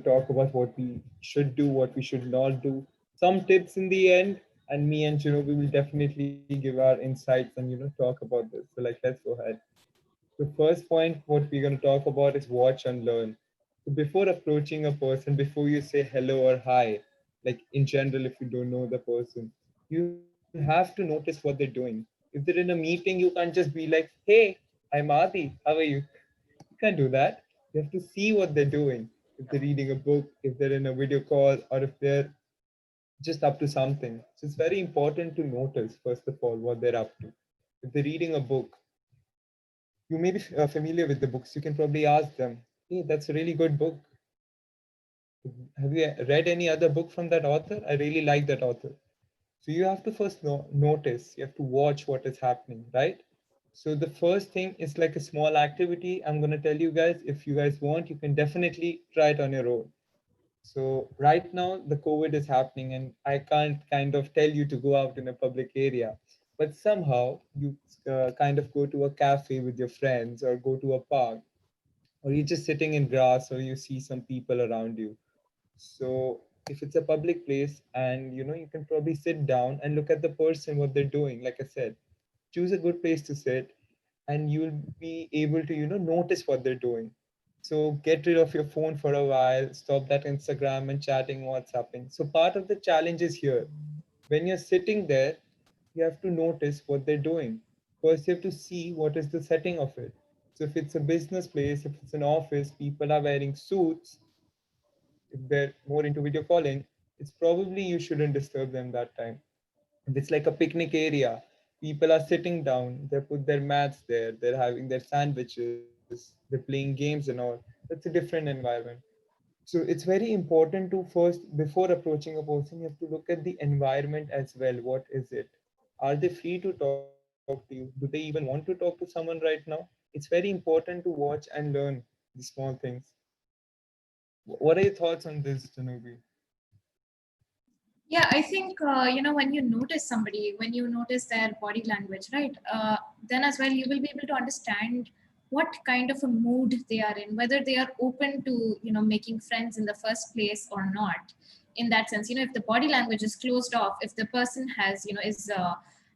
talk about what we should do, what we should not do, some tips in the end, and me and we will definitely give our insights and talk about this. So like, let's go ahead. The first point, what we're going to talk about is watch and learn. So before approaching a person, before you say hello or hi, like in general, if you don't know the person, you have to notice what they're doing. If they're in a meeting, you can't just be like, hey, I'm Adi, how are you? You can't do that. You have to see what they're doing. If they're reading a book, if they're in a video call, or if they're just up to something. So it's very important to notice, first of all, what they're up to. If they're reading a book, you may be familiar with the books. You can probably ask them, hey, that's a really good book. Have you read any other book from that author? I really like that author. So you have to first notice, you have to watch what is happening, right? So the first thing is like a small activity. I'm going to tell you guys, if you guys want, you can definitely try it on your own. So right now the COVID is happening and I can't kind of tell you to go out in a public area, but somehow you kind of go to a cafe with your friends or go to a park, or you're just sitting in grass or you see some people around you. So if it's a public place and you can probably sit down and look at the person, what they're doing. Like I said, choose a good place to sit and you'll be able to notice what they're doing. So get rid of your phone for a while, stop that Instagram and chatting, WhatsApping. So part of the challenge is here, when you're sitting there, you have to notice what they're doing. First you have to see what is the setting of it. So if it's a business place, if it's an office, people are wearing suits. If they're more into video calling, it's probably you shouldn't disturb them that time. If it's like a picnic area, people are sitting down, they put their mats there, they're having their sandwiches, they're playing games and all. That's a different environment. So it's very important to first, before approaching a person, you have to look at the environment as well. What is it? Are they free to talk to you? Do they even want to talk to someone right now? It's very important to watch and learn the small things. What are your thoughts on this, Janubi? Yeah, I think, when you notice somebody, when you notice their body language, right, then as well, you will be able to understand what kind of a mood they are in, whether they are open to, making friends in the first place or not. In that sense, if the body language is closed off, if the person has,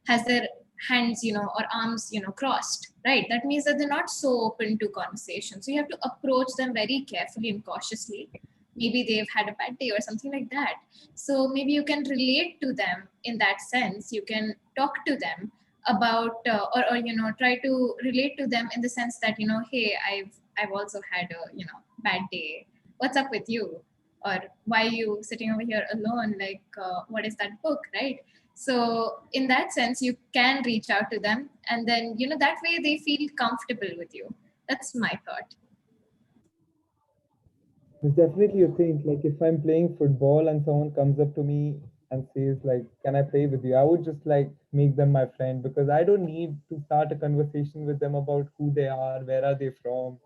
has their hands, or arms, crossed, right, that means that they're not so open to conversation. So you have to approach them very carefully and cautiously. Maybe they've had a bad day or something like that, so maybe you can relate to them in that sense. You can talk to them about, or try to relate to them in the sense that, hey, I've also had a bad day. What's up with you? Or why are you sitting over here alone? Like, what is that book, right? So in that sense, you can reach out to them, and then that way they feel comfortable with you. That's my thought. It's definitely a thing. Like if I'm playing football and someone comes up to me and says like, "Can I play with you?" I would just like make them my friend because I don't need to start a conversation with them about who they are, where are they from.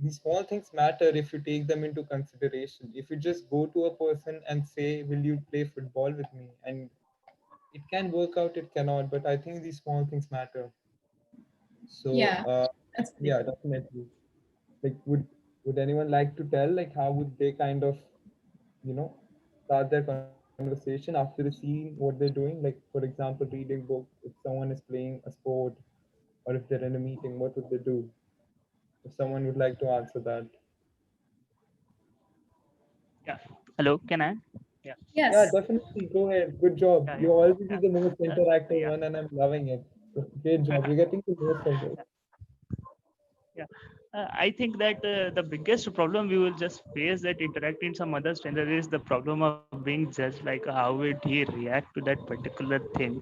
These small things matter if you take them into consideration. If you just go to a person and say, "Will you play football with me?" and it can work out, it cannot, but I think these small things matter. So Yeah, that's pretty yeah, good. definitely. Like would anyone like to tell like how would they kind of you know start their conversation after seeing what they're doing, like for example reading book, if someone is playing a sport, or if they're in a meeting, what would they do? If someone would like to answer that. Yeah. Hello, can I? Yeah. Yeah, Yes. definitely, go ahead, good job, Yeah. you already the most Yeah. interactive Yeah. one and I'm loving it. Great job, you're getting the most of this. Yeah. I think that the biggest problem we will just face that interacting some other stranger is the problem of being judged, like how would he react to that particular thing.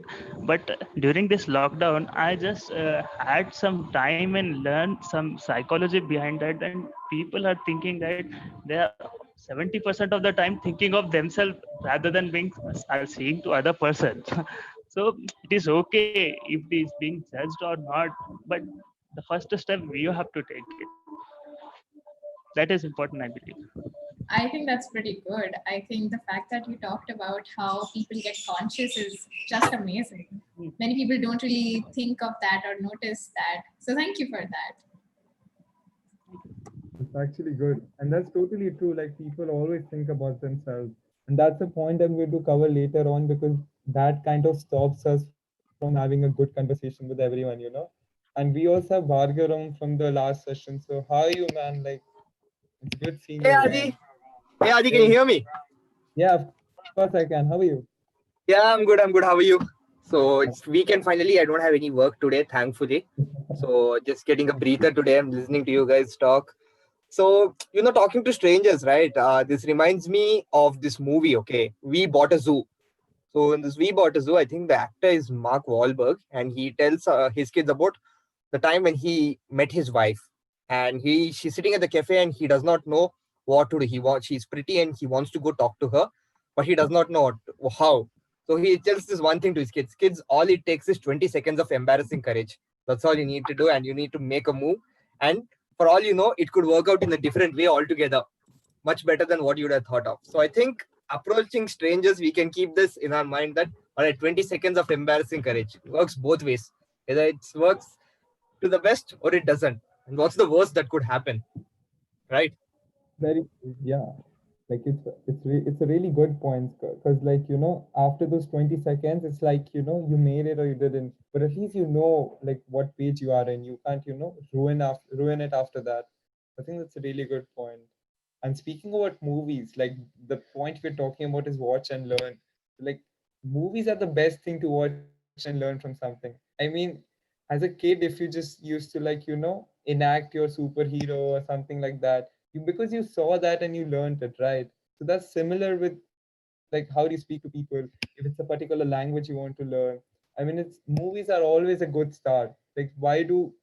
But during this lockdown, I just had some time and learned some psychology behind that. And people are thinking that they are 70% of the time thinking of themselves rather than being seeing to other persons. So it is okay if it is being judged or not, but the first step you have to take it. That is important, I believe. I think that's pretty good. I think the fact that you talked about how people get conscious is just amazing. Many people don't really think of that or notice that. So thank you for that. It's actually good. And that's totally true. Like people always think about themselves. And that's a point I'm going to cover later on because that kind of stops us from having a good conversation with everyone. And we also have Bhargaram from the last session. So how are you, man? Like it's good seeing Hey you Adi, again. hey Adi, can you Hey, hear me? yeah, of course I can. How are you? Yeah, I'm good. I'm good. How are you? So it's weekend finally. I don't have any work today, thankfully. So just getting a breather today. I'm listening to you guys talk. So talking to strangers, right? This reminds me of this movie. Okay, We Bought a Zoo. So in this We Bought a Zoo, I think the actor is Mark Wahlberg, and he tells his kids about the time when he met his wife, and she's sitting at the cafe and he does not know what to do. She's pretty and he wants to go talk to her, but he does not know how. So he tells this one thing to his kids: kids, all it takes is 20 seconds of embarrassing courage. That's all you need to do, and you need to make a move. And for all you know, it could work out in a different way altogether, much better than what you would have thought of. So I think approaching strangers, we can keep this in our mind that all right, 20 seconds of embarrassing courage works both ways. Either it works to the best or it doesn't. And what's the worst that could happen, right? Very true. Yeah. Like it's a really good point because like after those 20 seconds it's like you made it or you didn't, but at least like what page you are in. You can't ruin it after that. I think that's a really good point. And speaking about movies, like the point we're talking about is watch and learn. Like movies are the best thing to watch and learn from something. I mean, as a kid, if you just used to like enact your superhero or something like that, because you saw that and you learned it, right? So that's similar with like how do you speak to people if it's a particular language you want to learn. I mean, it's movies are always a good start. Like why do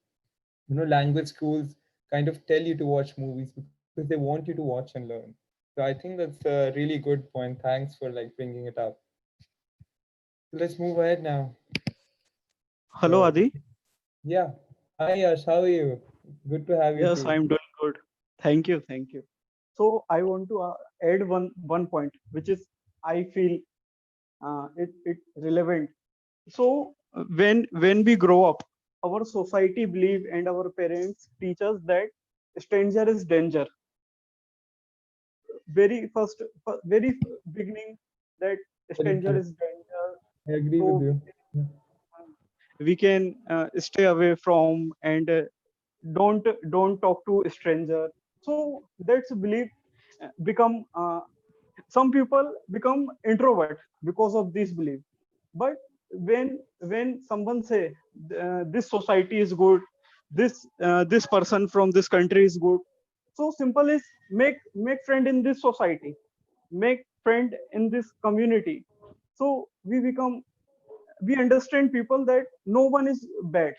language schools kind of tell you to watch movies? Because they want you to watch and learn. So I think that's a really good point. Thanks for like bringing it up. So let's move ahead now. Hello, So Adi. yeah, hi Yash, how are you? Good to have you Yes, too. I'm doing good. Thank you, thank you. So I want to add one point, which is I feel it relevant. So when we grow up, our society believe and our parents teach us that stranger is danger. Very first, very beginning, that Very stranger true. is danger. I agree with So you. we can stay away from and don't talk to a stranger. So that's belief become some people become introvert because of this belief. But when someone say this society is good, this person from this country is good, so simple is make friend in this society, make friend in this community. So we understand people that no one is bad,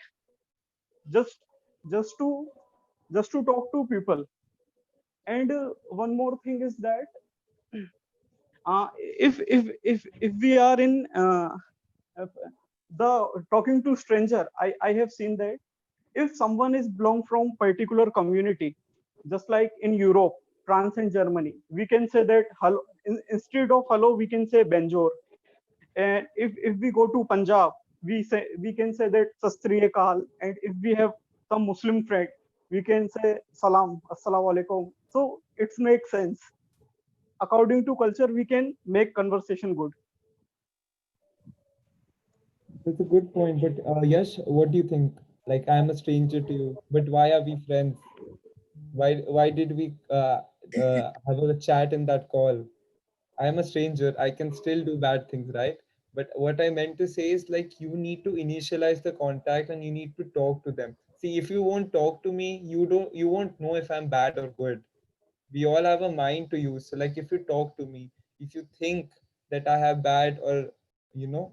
just just to just to talk to people. And one more thing is that if we are in uh, the talking to stranger, I have seen that if someone is belong from particular community, just like in Europe, France and Germany, we can say that hello, instead of hello we can say benjour. And if we go to Punjab, we can say that sastri akal. And if we have some Muslim friend, we can say salam, assalamu alaikum. So it makes sense. According to culture, we can make conversation good. That's a good point. But Yash, what do you think? Like I'm a stranger to you, but why are we friends? Why did we have a chat in that call? I am a stranger. I can still do bad things, right? But what I meant to say is like you need to initialize the contact and you need to talk to them. See, if you won't talk to me, you won't know if I'm bad or good. We all have a mind to use. So like if you talk to me, if you think that I have bad or you know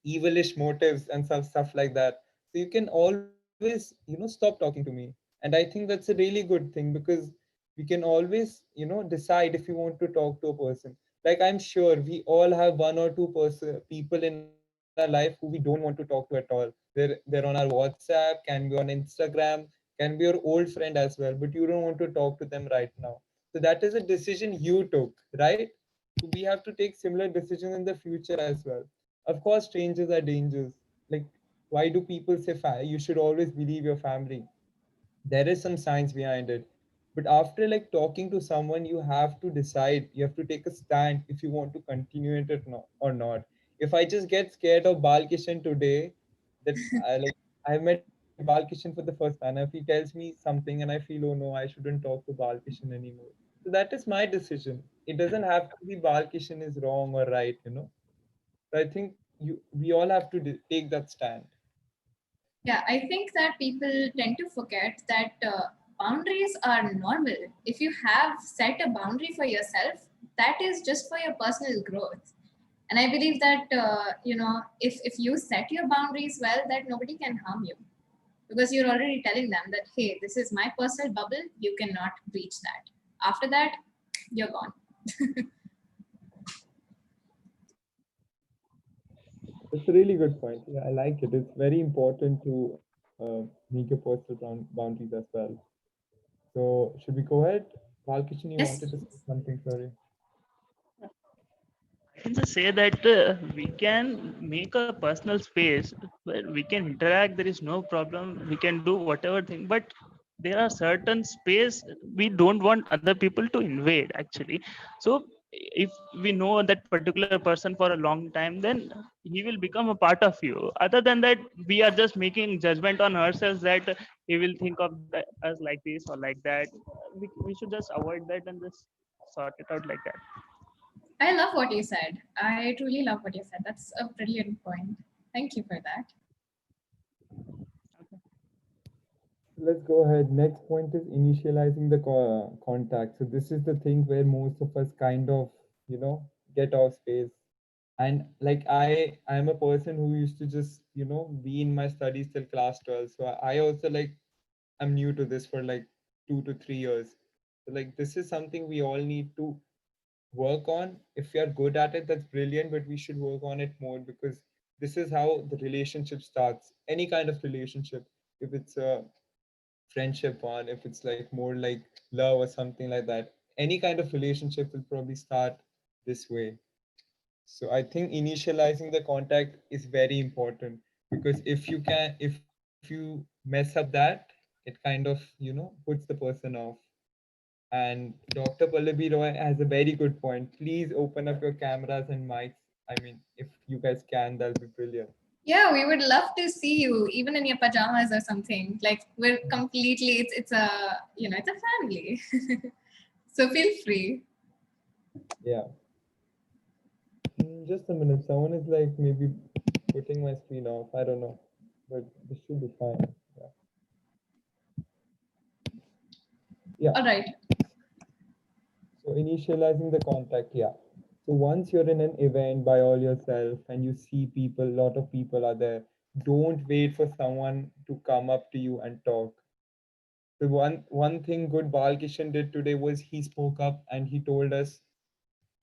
evilish motives and some stuff like that, so you can always stop talking to me. And I think that's a really good thing because we can always decide if you want to talk to a person. Like I'm sure we all have one or two people in our life who we don't want to talk to at all. They're on our WhatsApp, can be on Instagram, can be your old friend as well, but you don't want to talk to them right now. So that is a decision you took, right? So we have to take similar decisions in the future as well. Of course, strangers are dangerous. Like, why do people say you should always believe your family? There is some science behind it. But after like talking to someone, you have to decide, you have to take a stand if you want to continue it or not. If I just get scared of Balkishan today, that I like I met Balkishan for the first time. If he tells me something and I feel, oh no, I shouldn't talk to Balkishan anymore. So that is my decision. It doesn't have to be Balkishan is wrong or right, you know. So I think we all have to take that stand. Yeah, I think that people tend to forget that boundaries are normal. If you have set a boundary for yourself, that is just for your personal growth. And I believe that if you set your boundaries well, that nobody can harm you, because you're already telling them that, hey, this is my personal bubble. You cannot breach that. After that, you're gone. That's a really good point. Yeah, I like it. It's very important to make your personal boundaries as well. So should we go ahead? Balkishan, you Yes. wanted to say something, sorry. I can just say that we can make a personal space where we can interact. There is no problem. We can do whatever thing, but there are certain space we don't want other people to invade. Actually, so if we know that particular person for a long time, then he will become a part of you. Other than that, we are just making judgment on ourselves that he will think of us like this or like that. We should just avoid that and just sort it out like that. I love what you said. I truly love what you said. That's a brilliant point. Thank you for that. Let's go ahead. Next point is initializing the contact. So this is the thing where most of us kind of, you know, get our space. And like I'm a person who used to just, you know, be in my studies till class 12. So I also like I'm new to this for like 2 to 3 years. So like this is something we all need to work on. If we are good at it, that's brilliant, but we should work on it more, because this is how the relationship starts. Any kind of relationship, if it's a friendship one, if it's like more like love or something like that, any kind of relationship will probably start this way. So I think initializing the contact is very important, because if you mess up that, it kind of, you know, puts the person off. And Dr. Pallavi Roy has a very good point. Please open up your cameras and mics. I mean, if you guys can, that'll be brilliant. Yeah, we would love to see you, even in your pajamas or something. Like we're completely, it's a it's a family. So feel free. Yeah. Just a minute. Someone is like maybe putting my screen off. I don't know, but this should be fine. Yeah. Yeah. All right. So initializing the contact. Yeah. So once you're in an event by all yourself and you see people, a lot of people are there, don't wait for someone to come up to you and talk. The one thing good Balkishan did today was he spoke up and he told us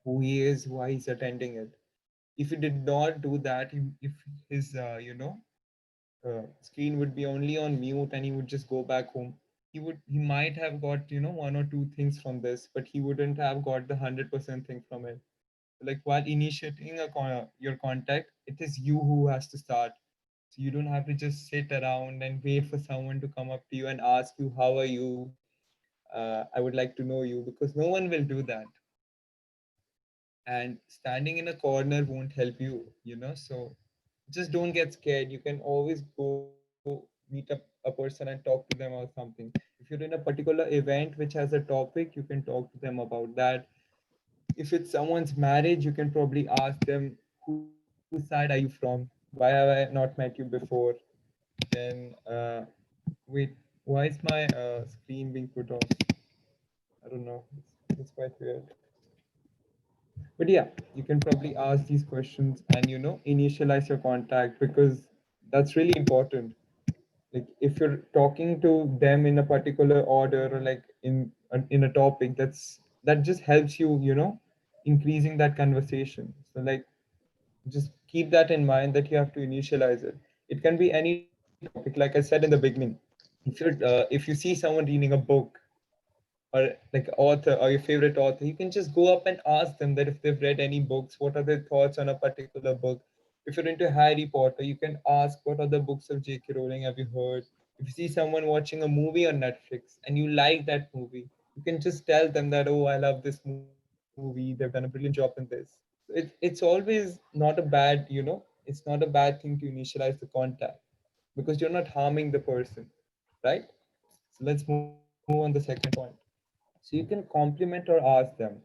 who he is, why he's attending it. If he did not do that, if his screen would be only on mute and he would just go back home, he might have got, you know, one or two things from this, but he wouldn't have got the 100% thing from it. Like while initiating your contact, it is you who has to start. So you don't have to just sit around and wait for someone to come up to you and ask you, how are you, I would like to know you, because no one will do that. And standing in a corner won't help you, you know. So just don't get scared. You can always go meet up a person and talk to them or something. If you're in a particular event which has a topic, you can talk to them about that. If it's someone's marriage, you can probably ask them, whose side are you from, why have I not met you before. Then wait, why is my screen being put off? I don't know, it's quite weird. But yeah, you can probably ask these questions and, you know, initialize your contact, because that's really important. Like if you're talking to them in a particular order, or like in a topic, that just helps you, you know, increasing that conversation. So like just keep that in mind, that you have to initialize it. It can be any topic, like I said in the beginning. If you see someone reading a book, or like author or your favorite author, you can just go up and ask them that if they've read any books, what are their thoughts on a particular book. If you're into Harry Potter, you can ask what other books of J.K. Rowling have you heard. If you see someone watching a movie on Netflix and you like that movie, You can just tell them that, oh, I love this movie, they've done a brilliant job in this. It's always not a bad, it's not a bad thing to initialize the contact, because you're not harming the person, right? So let's move on the second point. So you can compliment or ask them.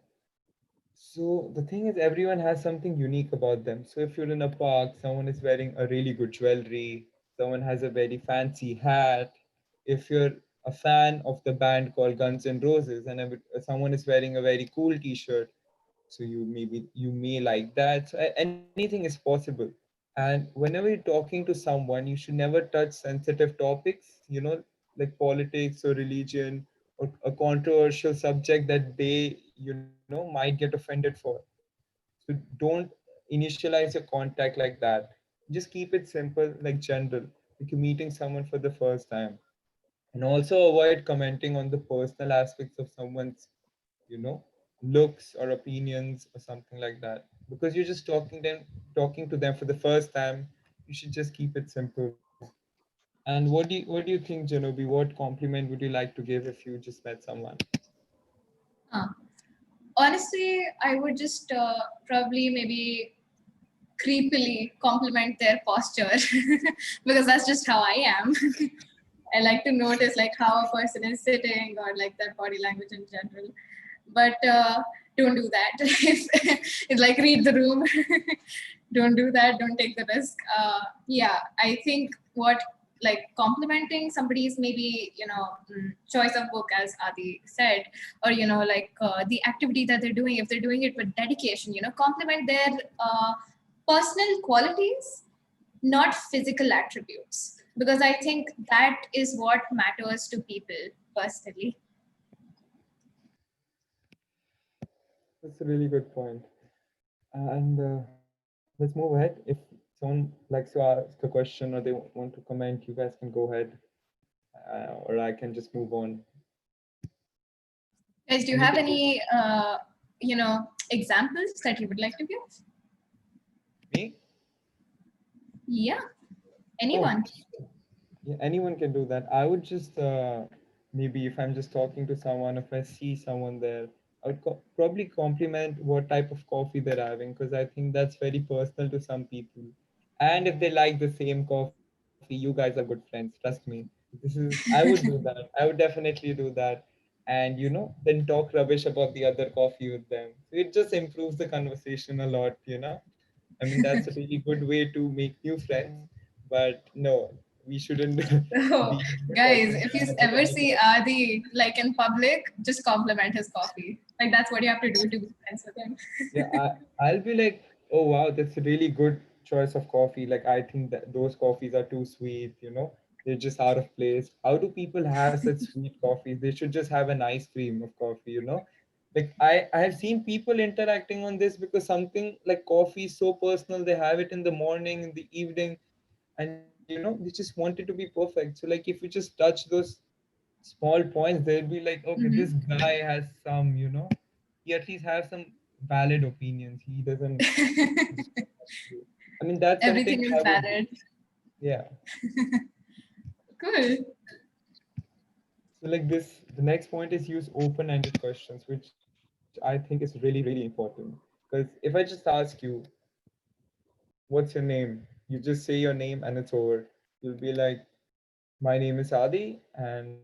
So the thing is, everyone has something unique about them. So if you're in a park, someone is wearing a really good jewelry, someone has a very fancy hat. If you're a fan of the band called Guns N' Roses, and someone is wearing a very cool T-shirt, so you may like that. So anything is possible. And whenever you're talking to someone, you should never touch sensitive topics, like politics or religion or a controversial subject that they, might get offended for. So don't initialize your contact like that. Just keep it simple, like general, like you're meeting someone for the first time. And also avoid commenting on the personal aspects of someone's, you know, looks or opinions or something like that. Because you're just talking to them for the first time. You should just keep it simple. And what do you think, Janobi? What compliment would you like to give if you just met someone? Huh. Honestly, I would just probably maybe creepily compliment their posture because that's just how I am. I like to notice like how a person is sitting or like their body language in general. But don't do that. It's like read the room. Don't do that. Don't take the risk. Yeah, I think what like complimenting somebody's maybe choice of book as Adi said, or like the activity that they're doing. If they're doing it with dedication, compliment their personal qualities, not physical attributes, because I think that is what matters to people personally. That's a really good point. And let's move ahead. If someone likes to ask a question or they want to comment, you guys can go ahead, or I can just move on. Guys, do you have Anything? any examples that you would like to give? Me? Yeah, Oh, anyone. yeah, anyone can do that. I would just maybe if I'm just talking to someone, if I see someone there, I would probably compliment what type of coffee they're having, because I think that's very personal to some people. And if they like the same coffee, you guys are good friends. Trust me. I would do that. I would definitely do that. And then talk rubbish about the other coffee with them. So it just improves the conversation a lot. I mean, that's a really good way to make new friends. But no, we shouldn't So, be guys, talking if you bad about ever anyone. see Adi like in public, just compliment his coffee. Like that's what you have to do to be friends with him. Yeah, I'll be like, oh wow, that's a really good choice of coffee. Like I think that those coffees are too sweet. They're just out of place. How do people have such sweet coffees? They should just have an ice cream of coffee. Like I have seen people interacting on this because something like coffee is so personal. They have it in the morning, in the evening, and they just want it to be perfect. So like if you just touch those small points, they'll be like, okay, this Mhm. guy has some. He at least has some valid opinions. He doesn't just. I mean, that's something Everything I is would do. valid. Yeah. Cool. So like this, the next point is use open-ended questions, which I think is really, really important. Because if I just ask you, what's your name? You just say your name and it's over. You'll be like, my name is Adi, and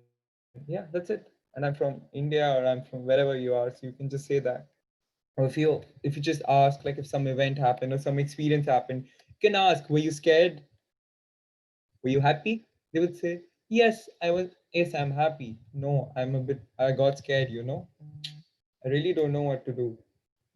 yeah, that's it. And I'm from India or I'm from wherever you are, so you can just say that. Or if you just ask, like if some event happened or some experience happened, you can ask, were you scared? Were you happy? They would say, yes, yes, I'm happy. No, I got scared. I really don't know what to do.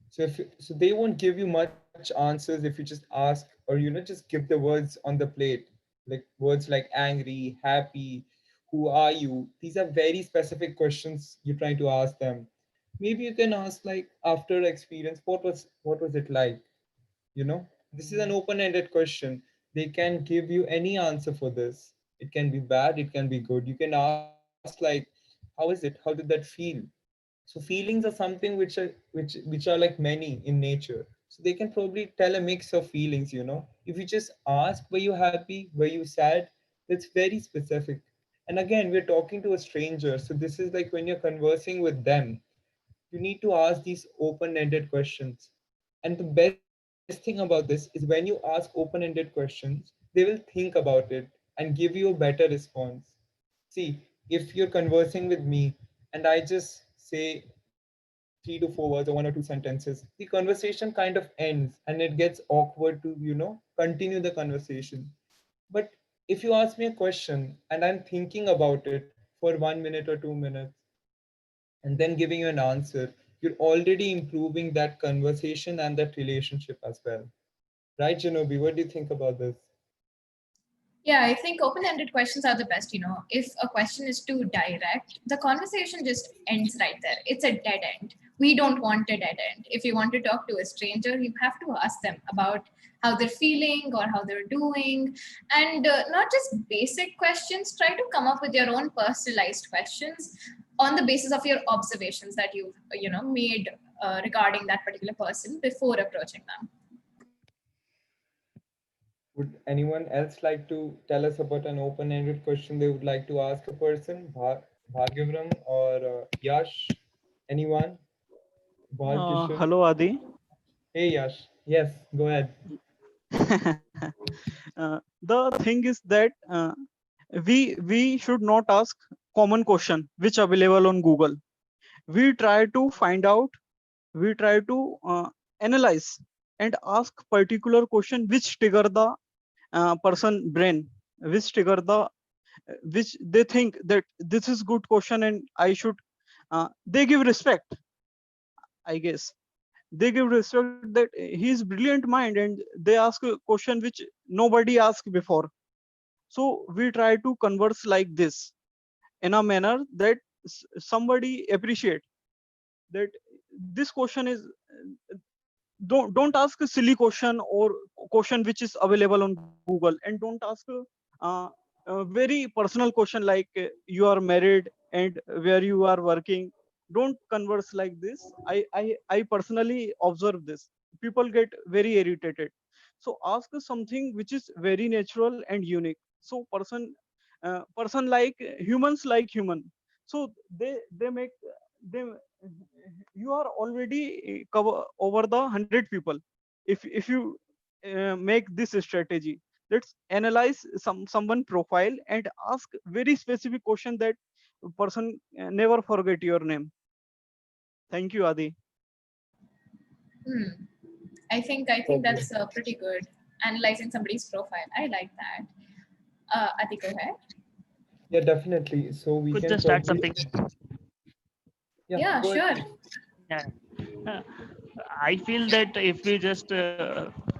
So they won't give you much answers if you just ask, or just give the words on the plate, like words like angry, happy, who are you. These are very specific questions you're trying to ask them. Maybe you can ask like, after experience, what was it like? This is an open-ended question. They can give you any answer for this. It can be bad, it can be good. You can ask like, how is it? How did that feel? So feelings are something which are like many in nature. So they can probably tell a mix of feelings. If you just ask, were you happy, were you sad, that's very specific. And again, we're talking to a stranger. So this is like when you're conversing with them, you need to ask these open-ended questions. And the best thing about this is when you ask open-ended questions, they will think about it and give you a better response. See, if you're conversing with me and I just say 3 to 4 words or 1 or 2 sentences, the conversation kind of ends and it gets awkward to, continue the conversation. But if you ask me a question and I'm thinking about it for 1 minute or 2 minutes and then giving you an answer, you're already improving that conversation and that relationship as well. Right, Janobi? What do you think about this? Yeah, I think open-ended questions are the best. If a question is too direct, the conversation just ends right there. It's a dead end. We don't want a dead end. If you want to talk to a stranger, you have to ask them about how they're feeling or how they're doing, and not just basic questions. Try to come up with your own personalized questions on the basis of your observations that you've made regarding that particular person before approaching them. Would anyone else like to tell us about an open-ended question they would like to ask a person? Bhargavram or Yash? Anyone? Balkishan? Hello, Adi. Hey, Yash. Yes, go ahead. The thing is that we should not ask common question which available on Google. We try to find out. We try to analyze and ask particular question which trigger the person brain, which trigger the which they think that this is good question and I should. They give respect, I guess. They give respect that he is brilliant mind and they ask a question which nobody asked before. So we try to converse like this in a manner that somebody appreciate that this question is. Don't ask a silly question or question which is available on Google, and don't ask uh, a very personal question like you are married and where you are working. Don't converse like this. I personally observe this. People get very irritated. So ask something which is very natural and unique. So person like human. So they make they you are already cover over the 100 people. If you make this strategy, let's analyze someone profile and ask very specific question that person never forget your name. Thank you, Adi. Hmm. I think Okay. that's pretty good. Analyzing somebody's profile. I like that. Adi, go ahead. Yeah, definitely. So we Could can just add probably, something. yeah, Yeah, go ahead. sure. Yeah. Uh, I feel that if we just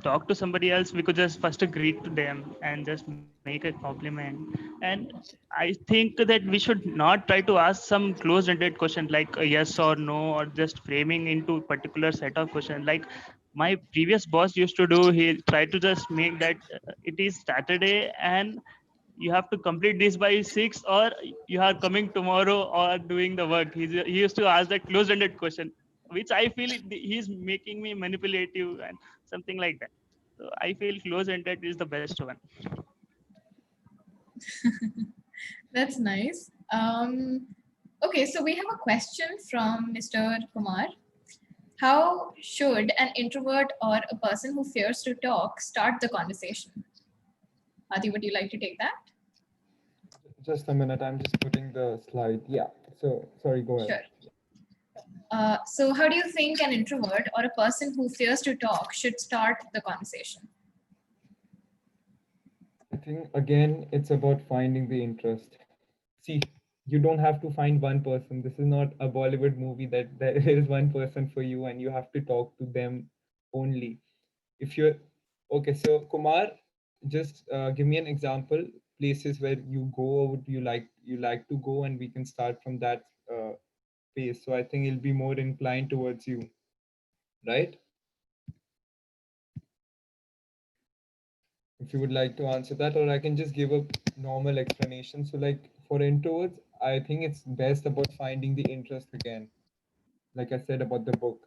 talk to somebody else, we could just first greet to them and just make a compliment. And I think that we should not try to ask some closed-ended question like a yes or no, or just framing into particular set of questions. Like my previous boss used to do, he tried to just make that it is Saturday and you have to complete this by 6, or you are coming tomorrow or doing the work. He used to ask that closed-ended question, which I feel he's making me manipulative and something like that. So I feel closed-ended is the best one. That's nice. Okay, so we have a question from Mr. Kumar. How should an introvert or a person who fears to talk start the conversation? Adi, would you like to take that? Just a minute. I'm just putting the slide. Yeah. So, sorry, go ahead. Sure. So, how do you think an introvert or a person who fears to talk should start the conversation? I think again, it's about finding the interest. See, you don't have to find one person. This is not a Bollywood movie that there is one person for you and you have to talk to them only. If you're okay, so Kumar, just give me an example, places where you go or would you like to go, and we can start from that pace. So I think it'll be more inclined towards you, right? If you would like to answer that, or I can just give a normal explanation. So, like for introverts, I think it's best about finding the interest again, like I said about the book.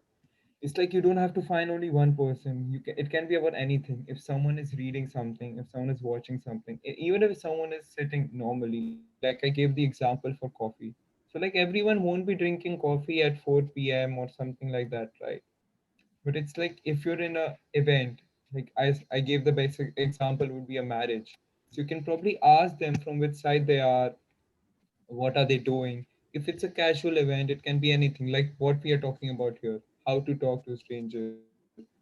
It's like you don't have to find only one person. You can, it can be about anything. If someone is reading something, if someone is watching something, even if someone is sitting normally, like I gave the example for coffee. So like everyone won't be drinking coffee at 4 p.m. or something like that, right? But it's like if you're in a event, like I gave the basic example would be a marriage. So you can probably ask them from which side they are, what are they doing. If it's a casual event, it can be anything like what we are talking about here, how to talk to strangers,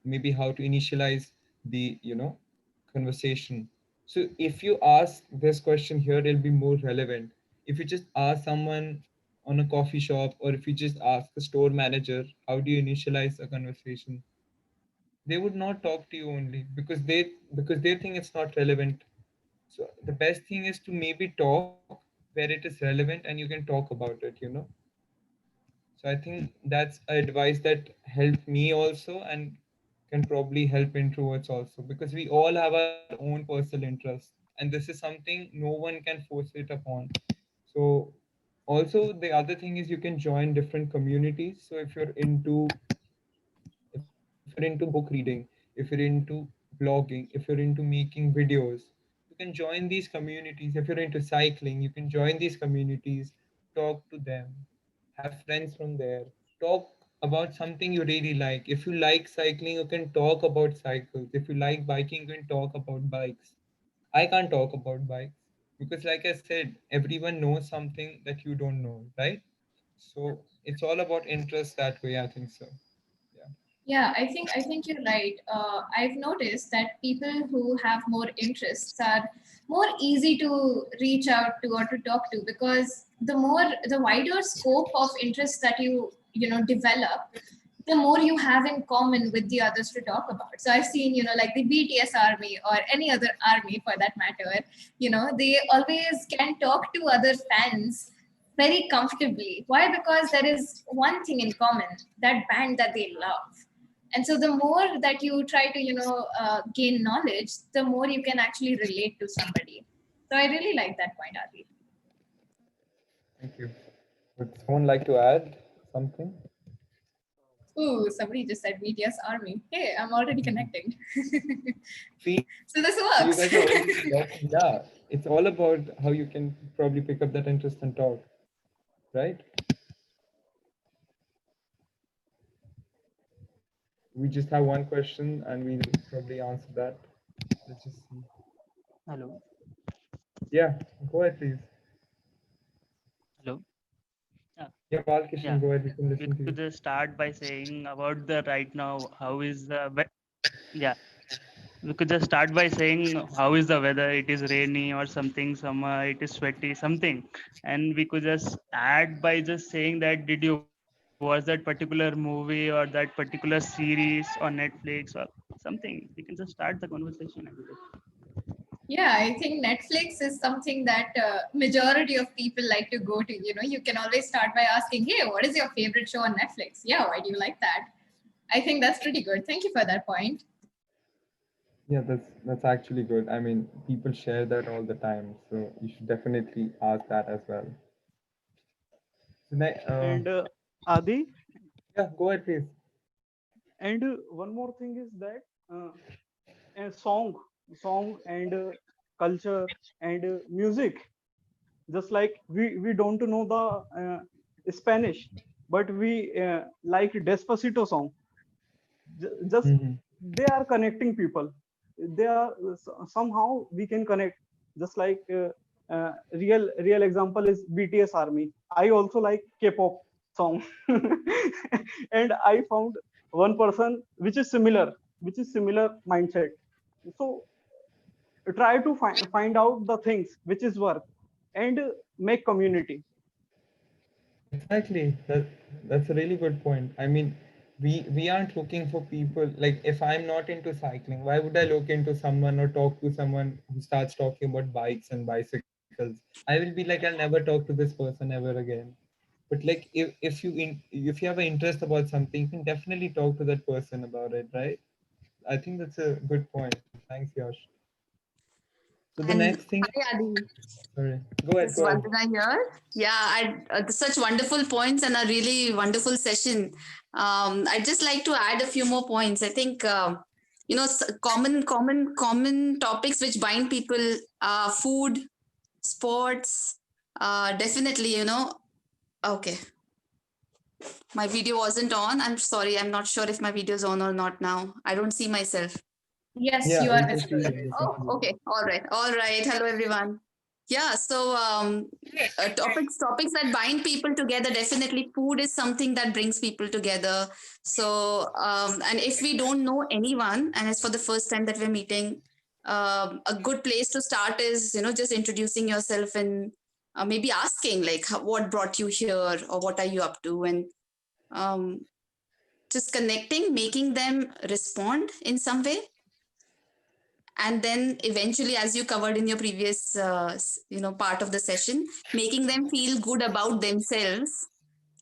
maybe how to initialize the conversation. So if you ask this question here, it'll be more relevant. If you just ask someone on a coffee shop, or if you just ask the store manager, how do you initialize a conversation, they would not talk to you only because they think it's not relevant. So the best thing is to maybe talk where it is relevant and you can talk about it. So I think that's advice that helped me also and can probably help introverts also, because we all have our own personal interests and this is something no one can force it upon. So also the other thing is you can join different communities. So if you're into book reading, if you're into blogging, if you're into making videos, you can join these communities. If you're into cycling, you can join these communities, talk to them, have friends from there, talk about something you really like. If you like cycling, you can talk about cycles. If you like biking, you can talk about bikes. I can't talk about bikes because, like I said, everyone knows something that you don't know, right? So it's all about interest that way. I think so. Yeah. Yeah, I think you're right. I've noticed that people who have more interests are more easy to reach out to or to talk to, because the wider scope of interests that you develop, the more you have in common with the others to talk about. So I've seen, like the BTS army or any other army for that matter, they always can talk to other fans very comfortably. Why? Because there is one thing in common, that band that they love. And so the more that you try to, gain knowledge, the more you can actually relate to somebody. So I really like that point, Adi. Thank you. Would someone like to add something? Ooh, somebody just said BTS army. Hey, I'm already connecting. See, So this so you works. guys are already talking. Yeah, it's all about how you can probably pick up that interest and talk, right? We just have one question and we'll probably answer that. Let's just see. Hello. Yeah, go ahead, please. Hello. Yeah. Yeah, Yeah. Balkishan, go ahead. We can We listen could to you. just start by saying about the right now. How is the yeah? We could just start by saying how is the weather? It is rainy or something. Summer. It is sweaty. Something, and we could just add by just saying that did you watch that particular movie or that particular series on Netflix or something. We can just start the conversation. I believe. Yeah, I think Netflix is something that majority of people like to go to. You can always start by asking, "Hey, what is your favorite show on Netflix?" Yeah, why do you like that? I think that's pretty good. Thank you for that point. Yeah, that's actually good. I mean, people share that all the time, so you should definitely ask that as well. So, And Adi, yeah, go ahead, please. and one more thing is that a song and culture and music. Just like we don't know the Spanish, but we like Despacito song. Just Hmm. they are connecting people. They are somehow we can connect. Just like real example is BTS army. I also like K-pop song. And I found one person which is similar mindset. So try to find out the things which is work and make community. Exactly. That's a really good point. I mean, we aren't looking for people like if I'm not into cycling, why would I look into someone or talk to someone who starts talking about bikes and bicycles? I will be like, I'll never talk to this person ever again. But like if you have an interest about something, you can definitely talk to that person about it, right? I think that's a good point. Thanks, Yash. So the And next thing, hi, Adi. sorry, go ahead, This is go ahead. Vandana here. Yeah, such wonderful points and a really wonderful session. I'd just like to add a few more points. I think common topics which bind people: food, sports. Definitely, Okay, my video wasn't on. I'm sorry. I'm not sure if my video is on or not now. I don't see myself. Yes, Yeah, you we are can see visible. you. We can Oh, see you. okay. All right. All right. Hello, everyone. Yeah. So, topics that bind people together. Definitely, food is something that brings people together. So, and if we don't know anyone, and it's for the first time that we're meeting, a good place to start is just introducing yourself and maybe asking like, what brought you here, or what are you up to, and um, just connecting, making them respond in some way, and then eventually, as you covered in your previous part of the session, making them feel good about themselves,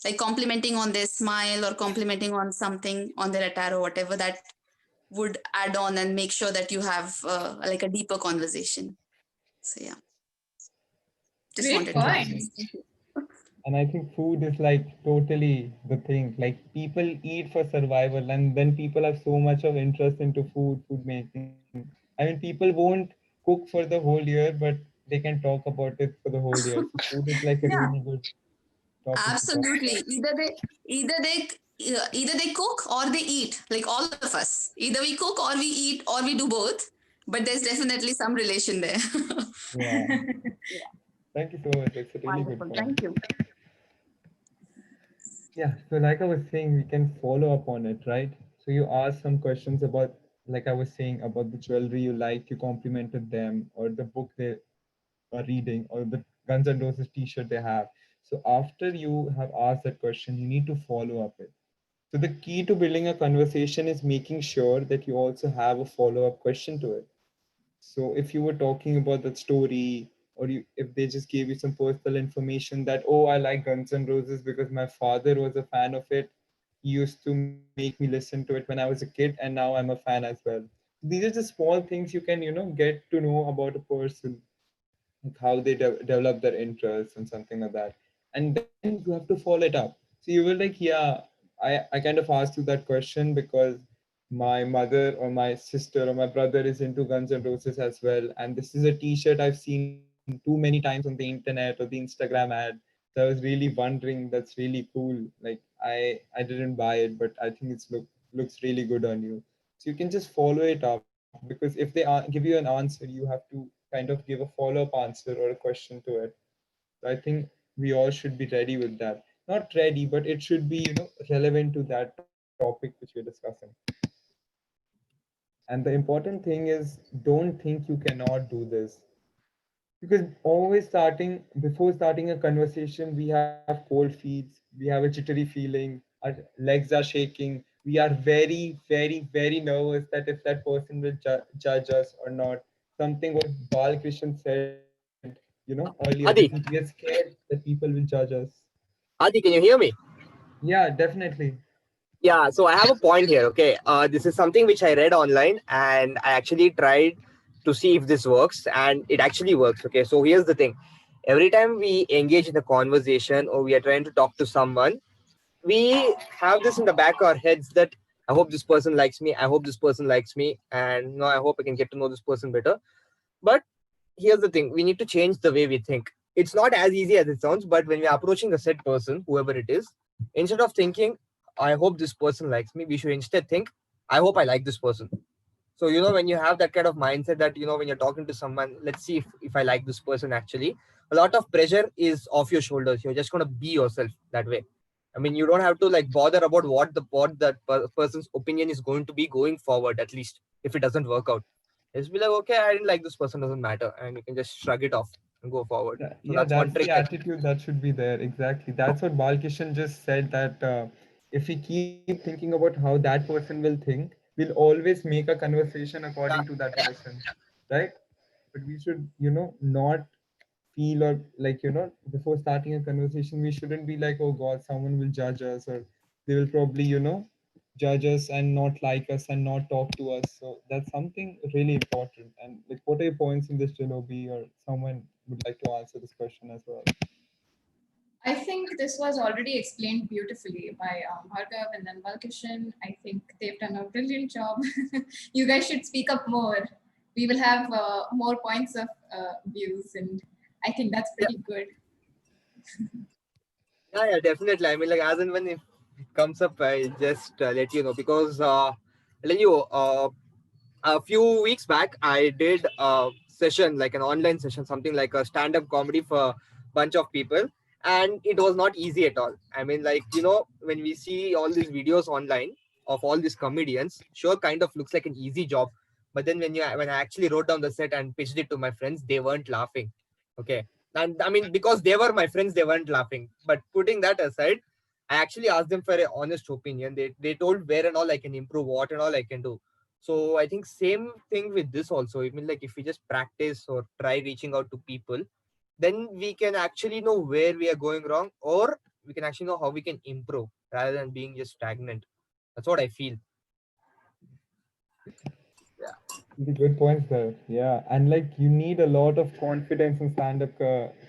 like complimenting on their smile or complimenting on something on their attire or whatever, that would add on and make sure that you have like a deeper conversation. So yeah, just Great wanted to Yeah. add this. points. Thank you. And I think food is like totally the thing. Like people eat for survival, and then people have so much of interest into food making. I mean, people won't cook for the whole year, but they can talk about it for the whole year. So food is like a Yeah, really good topic to talk absolutely. about. Either they cook or they eat, like all of us. Either we cook or we eat or we do both, but there's definitely some relation there. Yeah. Thank you so much. It's a really good Wonderful. point. Thank you. Yeah, so like I was saying, we can follow up on it, right? So you asked some questions about, like I was saying, about the jewelry you liked, you complimented them, or the book they are reading, or the Guns N' Roses t-shirt they have. So after you have asked that question, you need to follow up it. So the key to building a conversation is making sure that you also have a follow-up question to it. So if you were talking about that story, or if they just gave you some personal information that, oh, I like Guns N' Roses because my father was a fan of it. He used to make me listen to it when I was a kid, and now I'm a fan as well. These are just small things you can, get to know about a person, like how they develop their interests and something like that. And then you have to follow it up. So you were like, yeah, I kind of asked you that question because my mother or my sister or my brother is into Guns N' Roses as well, and this is a t-shirt I've seen too many times on the internet or the Instagram ad. So I was really wondering, that's really cool. Like I didn't buy it, but I think looks really good on you. So you can just follow it up, because if they give you an answer, you have to kind of give a follow-up answer or a question to it. So I think we all should be ready with that. Not ready, but it should be, relevant to that topic which we're discussing. And the important thing is, don't think you cannot do this, because always before starting a conversation, we have cold feet, we have a jittery feeling, our legs are shaking, we are very, very, very nervous that if that person will judge us or not. Something what Balkrishan said, earlier, that we are Adi, scared that people will judge us. Adi, can you hear me? Yeah, definitely. Yeah, so I have a point here. Okay, this is something which I read online, and I actually tried to see if this works, and it actually works. Okay, so here's the thing: every time we engage in a conversation or we are trying to talk to someone, we have this in the back of our heads that I hope this person likes me, I hope this person likes me, and no, I hope I can get to know this person better. But here's the thing: we need to change the way we think. It's not as easy as it sounds, but when we're approaching a said person, whoever it is, instead of thinking, I hope this person likes me, we should instead think, I hope I like this person. So, when you have that kind of mindset that, when you're talking to someone, let's see if I like this person actually, a lot of pressure is off your shoulders. You're just going to be yourself that way. I mean, you don't have to like bother about what that person's opinion is going to be going forward, at least if it doesn't work out. Just be like, okay, I didn't like this person, doesn't matter. And you can just shrug it off and go forward. So Yeah, that's one that's trick. the attitude that should be there. Exactly. That's what Balkishan just said, that if we keep thinking about how that person will think, we'll always make a conversation according to that person, right? But we should, not feel, or like, before starting a conversation, we shouldn't be like, oh God, someone will judge us, or they will probably, judge us and not like us and not talk to us. So that's something really important. And like, what are your points in this, Janobi, or someone would like to answer this question as well? I think this was already explained beautifully by Bhargav and then Balkishan. I think they've done a brilliant job. You guys should speak up more. We will have more points of views, and I think that's Yeah, pretty good. yeah, definitely. I mean, like, as and when it comes up, I just let you know, because I'll tell you, a few weeks back, I did a session, like an online session, something like a stand-up comedy for a bunch of people, and it was not easy at all. I mean, like, when we see all these videos online of all these comedians, sure, kind of looks like an easy job, but then when I actually wrote down the set and pitched it to my friends, they weren't laughing. Okay, and I mean, because they were my friends, they weren't laughing. But putting that aside, I actually asked them for an honest opinion. They told where and all I can improve, what and all I can do. So I think same thing with this also. I mean, like, if we just practice or try reaching out to people, then we can actually know where we are going wrong, or we can actually know how we can improve rather than being just stagnant. That's what I feel. Yeah. The good points there. Yeah, and like you need a lot of confidence in stand-up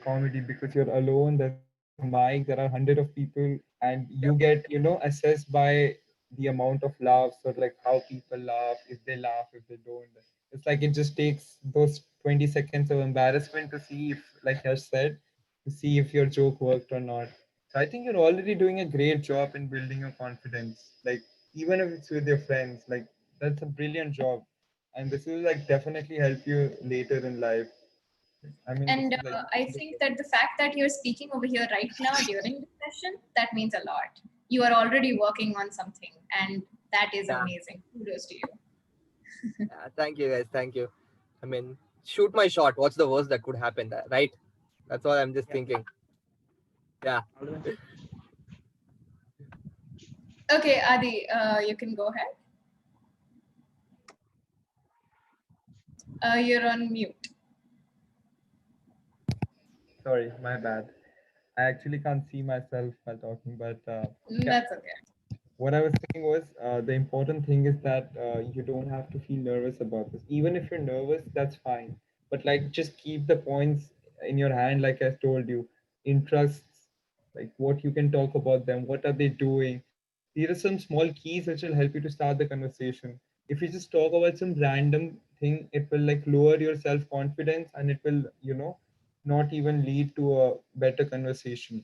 comedy because you're alone. There's a mic. There are hundred of people, and you Yep. get assessed by the amount of laughs or like how people laugh, if they laugh, if they don't. It's like it just takes those 20 seconds of embarrassment to see if, like Yash said, to see if your joke worked or not. So I think you're already doing a great job in building your confidence. Like even if it's with your friends, like that's a brilliant job, and this will like definitely help you later in life. I mean, this And is like I think that the fact that you're speaking over here right now during the session, that means a lot. You are already working on something, and that is Yeah. amazing. Kudos to you. Yeah. Thank you, guys. Thank you. I mean, shoot my shot. What's the worst that could happen? Right? That's all I'm just Yeah. thinking. Yeah. Always. Okay, Adi, you can go ahead. You're on mute. sorry, my bad. I actually can't see myself while talking, but yeah. That's okay. What I was saying was the important thing is that you don't have to feel nervous about this. Even if you're nervous, that's fine. But like, just keep the points in your hand, like I told you. Interests, like what you can talk about them, what are they doing. These are some small keys which will help you to start the conversation. If you just talk about some random thing, it will like lower your self confidence and it will, not even lead to a better conversation.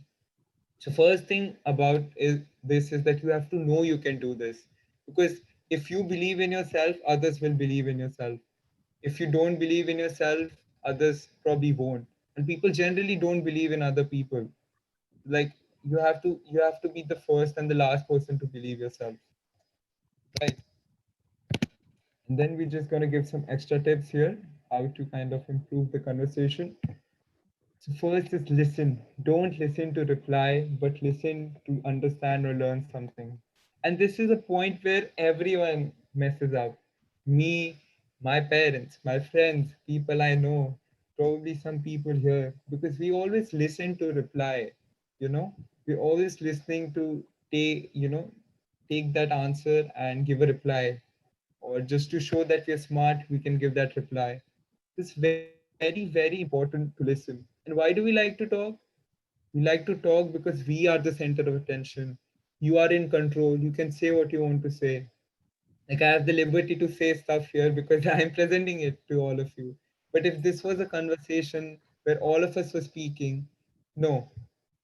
So first thing about is this is that you have to know you can do this, because if you believe in yourself, others will believe in yourself. If you don't believe in yourself, others probably won't. And people generally don't believe in other people. Like you have to be the first and the last person to believe yourself, right? And then we're just gonna give some extra tips here how to kind of improve the conversation. So first is listen. Don't listen to reply, but listen to understand or learn something. And this is a point where everyone messes up. Me, my parents, my friends, people I know, probably some people here, because we always listen to reply. You know, we're always listening to take that answer and give a reply, or just to show that we're smart, we can give that reply. It's very, very important to listen. And why do we like to talk? We like to talk because we are the center of attention. You are in control. You can say what you want to say. Like I have the liberty to say stuff here because I'm presenting it to all of you. But if this was a conversation where all of us were speaking, no,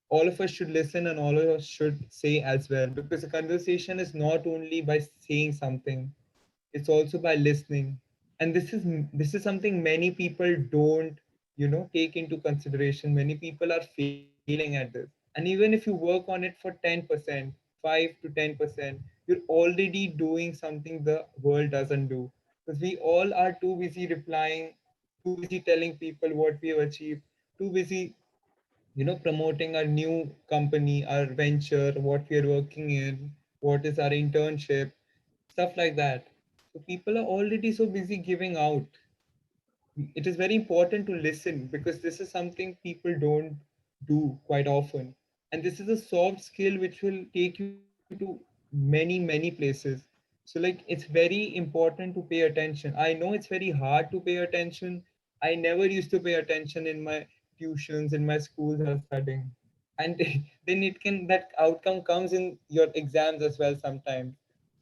all of us should listen and all of us should say as well, because a conversation is not only by saying something, it's also by listening. And this is something many people don't take into consideration. Many people are failing at this, and even if you work on it for 10%, 5 to 10%, you're already doing something the world doesn't do, because we all are too busy replying, too busy telling people what we have achieved, too busy promoting our new company, our venture, what we are working in, what is our internship, stuff like that. So people are already so busy giving out. It is very important to listen because this is something people don't do quite often. And this is a soft skill which will take you to many places. So like it's very important to pay attention. I know it's very hard to pay attention. I never used to pay attention in my tuitions, in my schools I was studying. And then it can, that outcome comes in your exams as well sometimes.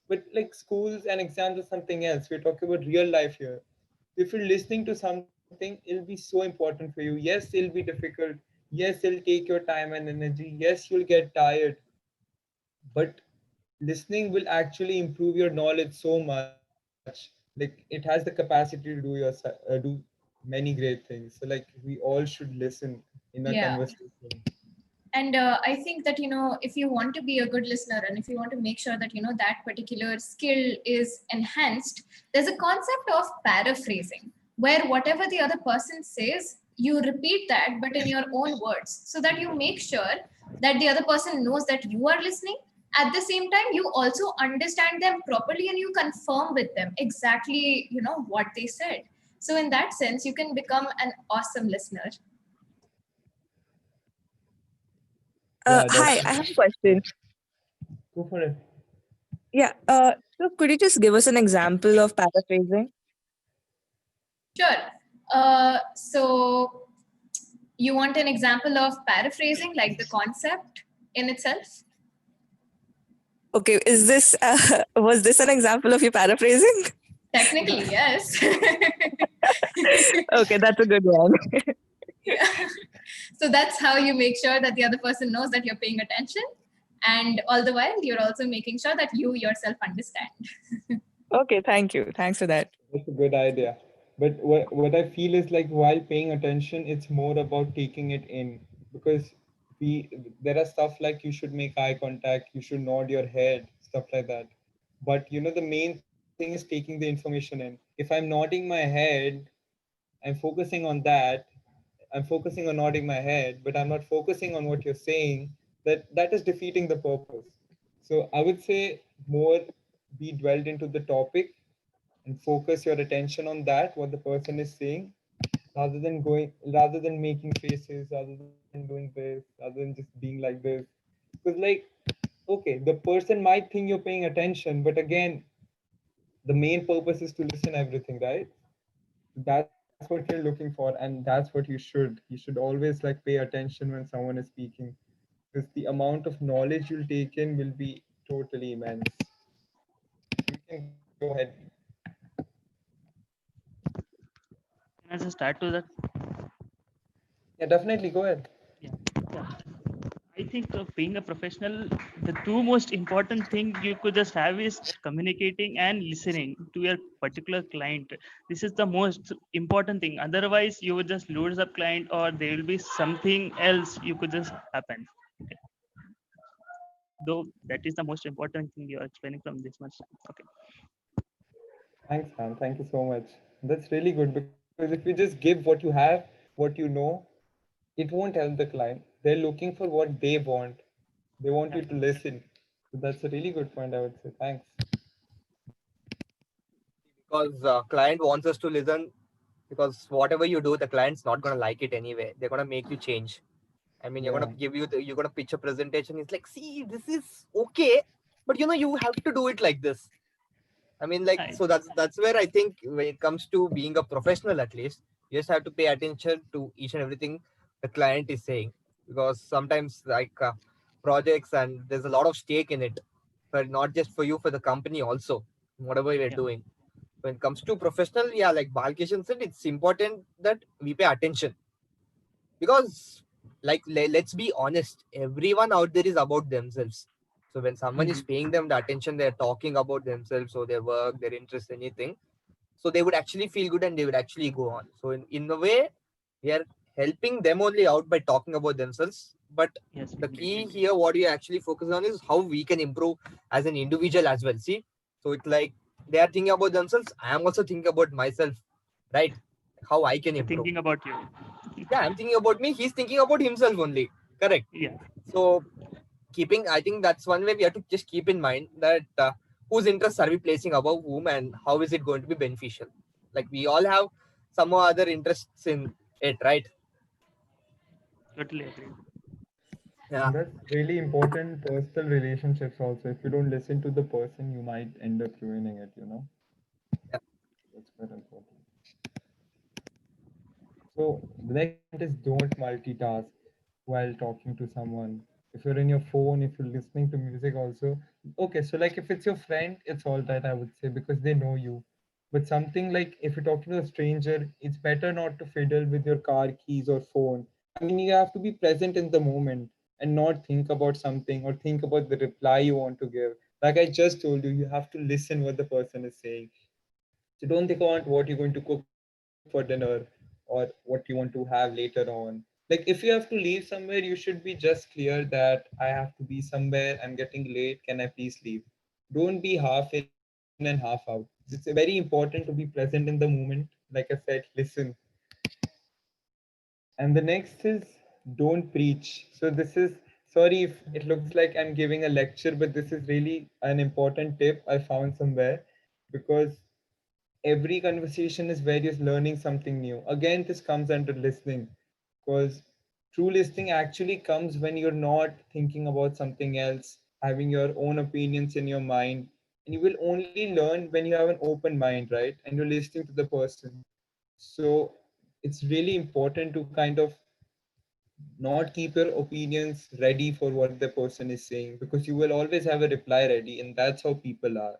But like schools and exams are something else. We're talking about real life here. If you're listening to something, it'll be so important for you. Yes, it'll be difficult. Yes, it'll take your time and energy. Yes, you'll get tired. But listening will actually improve your knowledge so much. Like it has the capacity to do many great things. So like we all should listen in a Yeah. conversation. And I think that, if you want to be a good listener, and if you want to make sure that, that particular skill is enhanced, there's a concept of paraphrasing, where whatever the other person says, you repeat that, but in your own words, so that you make sure that the other person knows that you are listening. At the same time, you also understand them properly, and you confirm with them exactly, what they said. So in that sense, you can become an awesome listener. Yeah, Hi, I have a question. go for it. Yeah. So could you just give us an example of paraphrasing? Sure. So you want an example of paraphrasing, like the concept in itself? Okay, is this was this an example of you paraphrasing? Technically, yes. Okay, that's a good one. Yeah. So that's how you make sure that the other person knows that you're paying attention. And all the while, you're also making sure that you yourself understand. Okay, thank you. Thanks for that. That's a good idea. But what I feel is like while paying attention, it's more about taking it in, because we there are stuff like you should make eye contact, you should nod your head, stuff like that. But the main thing is taking the information in. If I'm nodding my head, I'm focusing on that. I'm focusing on nodding my head, but I'm not focusing on what you're saying. That is defeating the purpose. So I would say more be dwelled into the topic and focus your attention on that, what the person is saying, rather than making faces, rather than doing this, rather than just being like this. Because like, okay, the person might think you're paying attention, but again, the main purpose is to listen everything, right? That's what you're looking for, and that's what you should always like pay attention when someone is speaking, because the amount of knowledge you'll take in will be totally immense. You can go ahead. Can I just start to that? Yeah, definitely go ahead. Yeah. Yeah. I think being a professional, the two most important thing you could just have is communicating and listening to your particular client. This is the most important thing. Otherwise, you would just lose the client, or there will be something else you could just happen. Okay. Though that is the most important thing you are explaining from this much time. Okay. Thanks, man. Thank you so much. That's really good, because if you just give what you have, what you know, it won't help the client. They're looking for what they want. They want Yeah. you to listen. So that's a really good point, I would say. Thanks. Because client wants us to listen, because whatever you do, the client's not gonna like it anyway. They're gonna make you change. I mean, Yeah. you're gonna pitch a presentation. It's like, see, this is okay, but you have to do it like this. I mean, like, I, so that's where I think when it comes to being a professional, at least, you just have to pay attention to each and everything the client is saying, because sometimes like projects, and there's a lot of stake in it, but not just for you, for the company also, whatever we're yeah. doing. When it comes to professional, yeah, like Balkishan said, it's important that we pay attention, because like let's be honest, everyone out there is about themselves. So when someone is Mhm. paying them the attention, they're talking about themselves or their work, their interest, anything, so they would actually feel good and they would actually go on. So in a way, we are helping them only out by talking about themselves, but Yes. the key here, what you actually focus on, is how we can improve as an individual as well. See, so it's like they are thinking about themselves, I am also thinking about myself, right? How I can You're improve. thinking about you. Yeah, I'm thinking about me, he's thinking about himself only. Correct. Yeah. So I think that's one way we have to just keep in mind that whose interests are we placing above whom, and how is it going to be beneficial. Like we all have some other interests in it, right? Totally agree. Yeah. And that's really important personal relationships also. If you don't listen to the person, you might end up ruining it, you know? Yeah. That's quite important. So the next point is don't multitask while talking to someone. If you're in your phone, if you're listening to music also, okay, so like if it's your friend, it's all right, I would say, because they know you. But something like if you're talking to a stranger, it's better not to fiddle with your car keys or phone. I mean, you have to be present in the moment and not think about something or think about the reply you want to give. Like I just told you, you have to listen what the person is saying. So don't think about what you're going to cook for dinner or what you want to have later on. Like if you have to leave somewhere, you should be just clear that I have to be somewhere, I'm getting late, can I please leave? Don't be half in and half out. It's very important to be present in the moment. Like I said, listen. And the next is don't preach. So this is, sorry if it looks like I'm giving a lecture, but this is really an important tip I found somewhere, because every conversation is where you're learning something new. Again, this comes under listening, because true listening actually comes when you're not thinking about something else, having your own opinions in your mind. And you will only learn when you have an open mind, right? And you're listening to the person. So it's really important to kind of not keep your opinions ready for what the person is saying, because you will always have a reply ready, and that's how people are.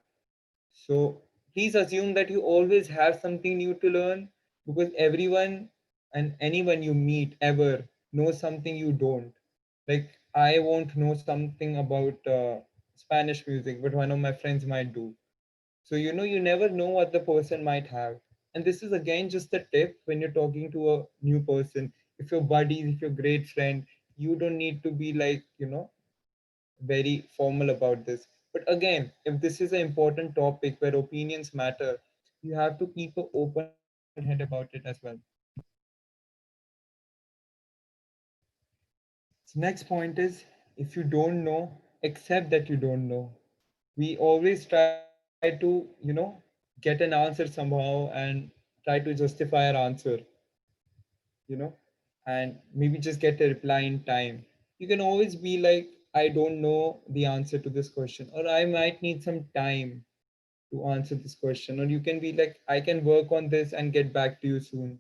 So please assume that you always have something new to learn, because everyone and anyone you meet ever knows something you don't. Like I won't know something about Spanish music, but one of my friends might do. So you never know what the person might have. And this is again just a tip when you're talking to a new person. If you're buddies, if you're great friend, you don't need to be like, very formal about this. But again, if this is an important topic where opinions matter, you have to keep an open head about it as well. So next point is, if you don't know, accept that you don't know. We always try to, get an answer somehow and try to justify our answer, you know, and maybe just get a reply in time. You can always be like, I don't know the answer to this question, or I might need some time to answer this question, or you can be like, I can work on this and get back to you soon.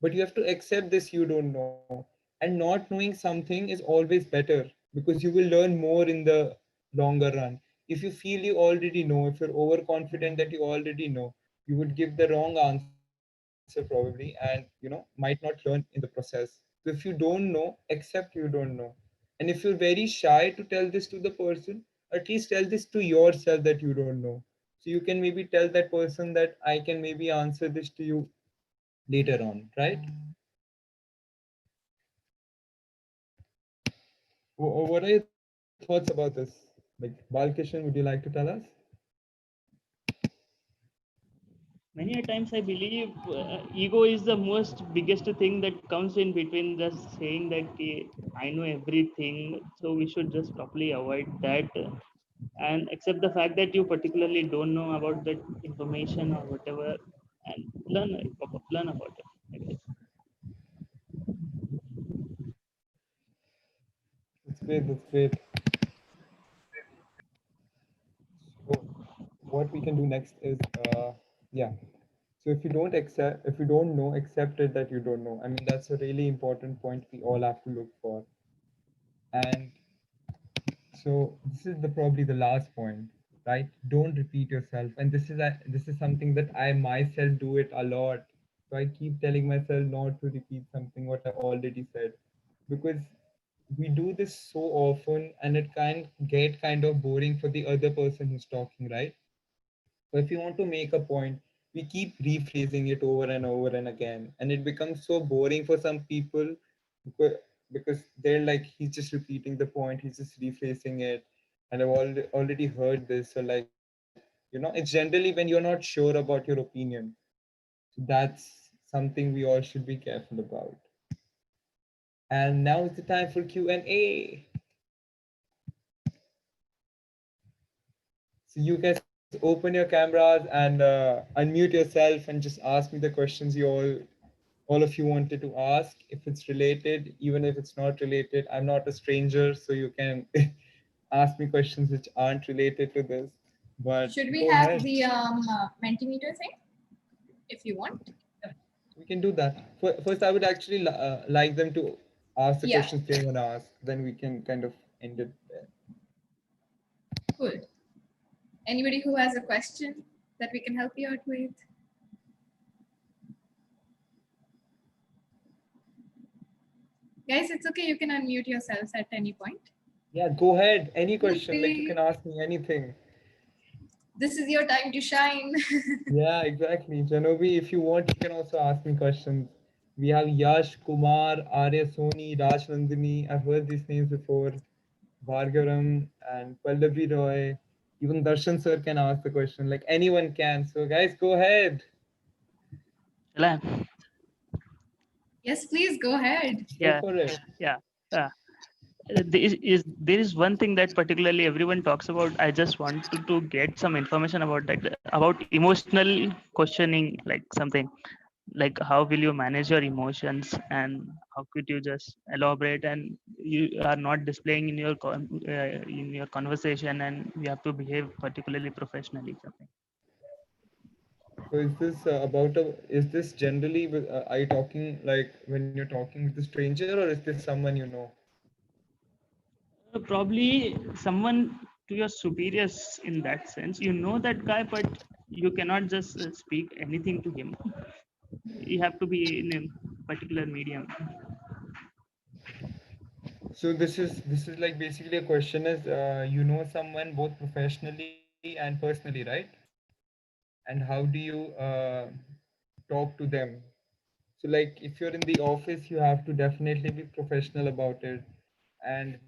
But you have to accept this you don't know. And not knowing something is always better, because you will learn more in the longer run. If you feel you already know, if you're overconfident that you already know, you would give the wrong answer probably, and might not learn in the process. So if you don't know, accept you don't know. And if you're very shy to tell this to the person, at least tell this to yourself that you don't know. So you can maybe tell that person that I can maybe answer this to you later on, right? What are your thoughts about this? Like, Balkishan, would you like to tell us? Many a times I believe ego is the most biggest thing that comes in between just saying that I know everything, so we should just properly avoid that and accept the fact that you particularly don't know about that information or whatever, and learn about it, I guess. That's great. That's great. So, what we can do next is, yeah. So if you don't know, accept it that you don't know. I mean, that's a really important point we all have to look for. And so this is the probably the last point, right? Don't repeat yourself. And this is something that I myself do it a lot. So I keep telling myself not to repeat something what I already said, because we do this so often and it can get kind of boring for the other person who's talking, right? So if you want to make a point, we keep rephrasing it over and over and again, and it becomes so boring for some people, because they're like, he's just repeating the point, he's just rephrasing it, and I've already heard this. So like, it's generally when you're not sure about your opinion. So that's something we all should be careful about. And now is the time for Q&A. So you guys open your cameras and unmute yourself and just ask me the questions you all all of you wanted to ask. If it's related, even if it's not related, I'm not a stranger, so you can ask me questions which aren't related to this. But Should we go have ahead. the Mentimeter thing if you want? We can do that. First, I would actually like them to ask the Yeah. questions they want to ask. Then we can kind of end it there. Cool. Anybody who has a question that we can help you out with? Guys, it's okay. You can unmute yourselves at any point. Yeah, go ahead. Any Feel question, like you free. can ask me anything. This is your time to shine. Yeah, exactly. Janobi, if you want, you can also ask me questions. We have Yash, Kumar, Arya Soni, Raj Nandini. I've heard these names before. Bhargaram and Pallavi Roy. Even Darshan sir can ask the question. Like anyone can. So guys, go ahead. Shall I? Yes, please go ahead. Go Yeah, for it. yeah. Uh, there is one thing that particularly everyone talks about. I just wanted to get some information about that, about emotional questioning, like something like how will you manage your emotions, and how could you just elaborate, and you are not displaying in your conversation, and you have to behave particularly professionally, something. So is this is this generally are you talking like when you're talking with a stranger, or is this someone you know? Probably someone to your superiors, in that sense. You know that guy, but you cannot just speak anything to him. You have to be in a particular medium. So this is like basically a question is you know someone both professionally and personally, right? And how do you talk to them? So like if you're in the office, you have to definitely be professional about it. And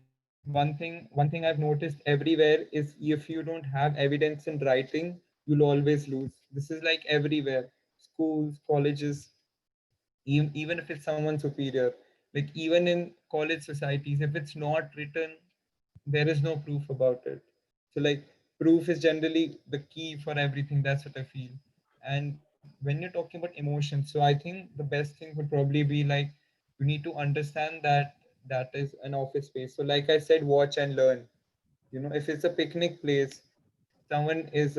one thing I've noticed everywhere is if you don't have evidence in writing, you'll always lose. This is like everywhere, schools, colleges, even if it's someone superior. Like even in college societies, if it's not written, there is no proof about it. So like proof is generally the key for everything. That's what I feel. And when you're talking about emotions, so I think the best thing would probably be like you need to understand that that is an office space. So like I said, watch and learn. You know, if it's a picnic place, someone is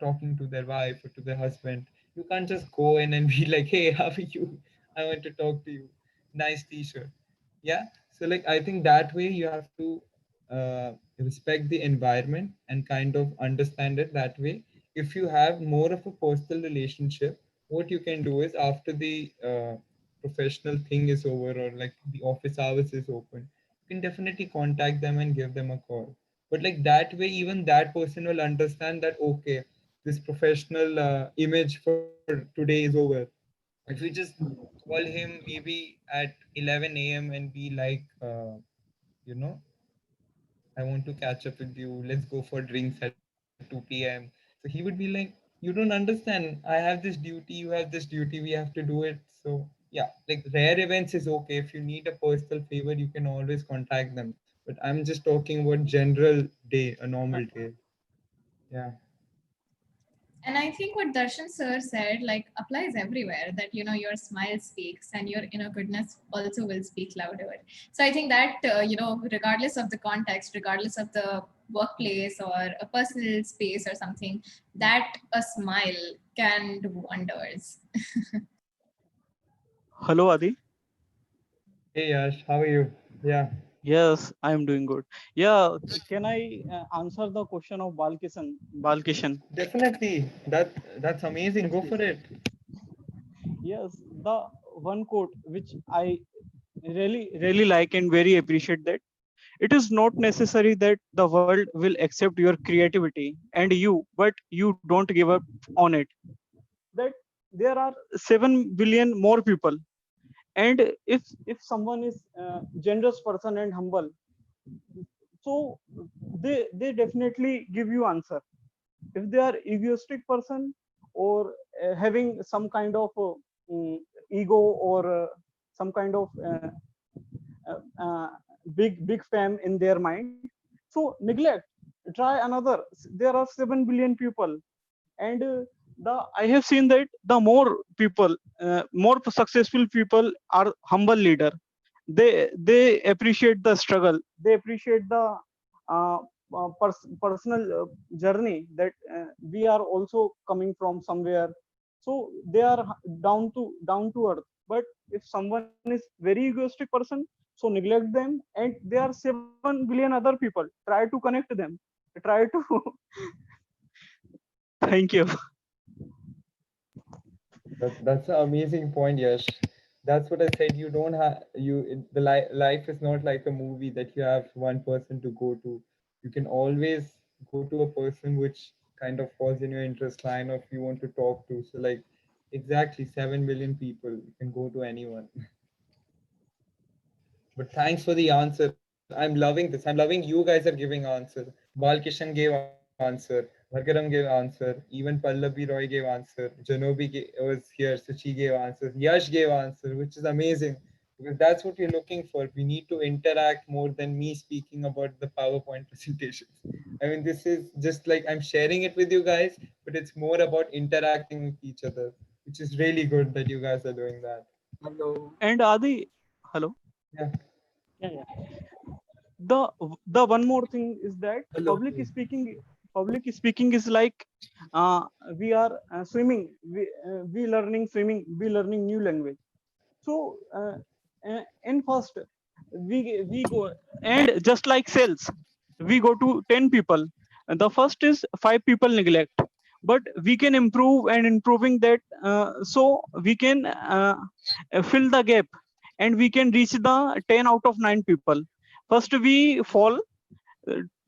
talking to their wife or to their husband, you can't just go in and be like, hey, how are you? I want to talk to you. Nice t-shirt. Yeah. So like I think that way you have to respect the environment and kind of understand it that way. If you have more of a personal relationship, what you can do is after the professional thing is over or like the office hours is open, you can definitely contact them and give them a call. But like that way even that person will understand that okay, this professional image for today is over. If we just call him maybe at 11 a.m. and be like you know, I want to catch up with you. Let's go for drinks at 2 p.m. So he would be like, you don't understand. I have this duty, you have this duty, we have to do it. So yeah, like rare events is okay. If you need a personal favor, you can always contact them. But I'm just talking about general day, a normal day. Yeah. And I think what Darshan sir said like applies everywhere, that your smile speaks and your inner goodness also will speak louder. So I think that regardless of the context, regardless of the workplace or a personal space or something, that a smile can do wonders. Hello, Adi. Hey Yash, how are you? Yeah. Yes, I am doing good. Yeah, can I answer the question of Balkishan? Balkishan. Definitely. That's amazing. Go for it. Yes, the one quote which I really like and very appreciate that it is not necessary that the world will accept your creativity and you, but you don't give up on it. That there are 7 billion more people, and if someone is generous person and humble, so they definitely give you answer. If they are egoistic person or having some kind of mm, ego or some kind of uh, uh, big fame in their mind, so neglect, try another. There are 7 billion people, and I have seen that the more people, more successful people are humble leader. They appreciate the struggle, they appreciate the uh, personal journey, that we are also coming from somewhere, so they are down to earth. But if someone is very egoistic person, so neglect them, and there are 7 billion other people, try to connect them, try to thank you. That's an amazing point, Yash. That's what I said. You don't have life is not like a movie that you have one person to go to. You can always go to a person which kind of falls in your interest line, or if you want to talk to. So like exactly 7 billion people. You can go to anyone. But thanks for the answer. I'm loving this. I'm loving you guys are giving answers. Balkishan gave answer. Bhargaram gave answer. Even Pallavi Roy gave answer. Was here, so she gave answers. Yash gave answer, which is amazing because that's what we're looking for. We need to interact more than me speaking about the PowerPoint presentations. I mean, this is just like I'm sharing it with you guys, but it's more about interacting with each other, which is really good that you guys are doing that. Hello. And Adi, hello. Yeah. Yeah, yeah. The one more thing is that Hello. public speaking is like, uh, we are swimming, we learning swimming, we learning new language. So in first, we go, and just like sales, we go to 10 people, and the first is 5 people neglect, but we can improve and improving that, so we can fill the gap, and we can reach the 10 out of 9 people. First we fall,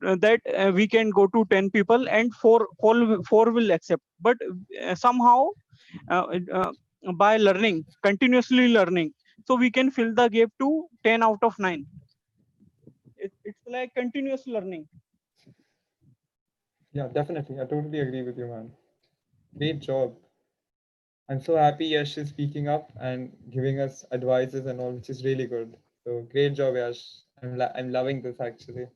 that we can go to 10 people, and four will accept, but somehow, uh, uh, by learning, continuously learning, so we can fill the gap to 10 out of 9. It's like continuous learning. Yeah, definitely. I totally agree with you, man. Great job. I'm so happy Yash is speaking up and giving us advices and all, which is really good. So great job, Yash. I'm loving this actually.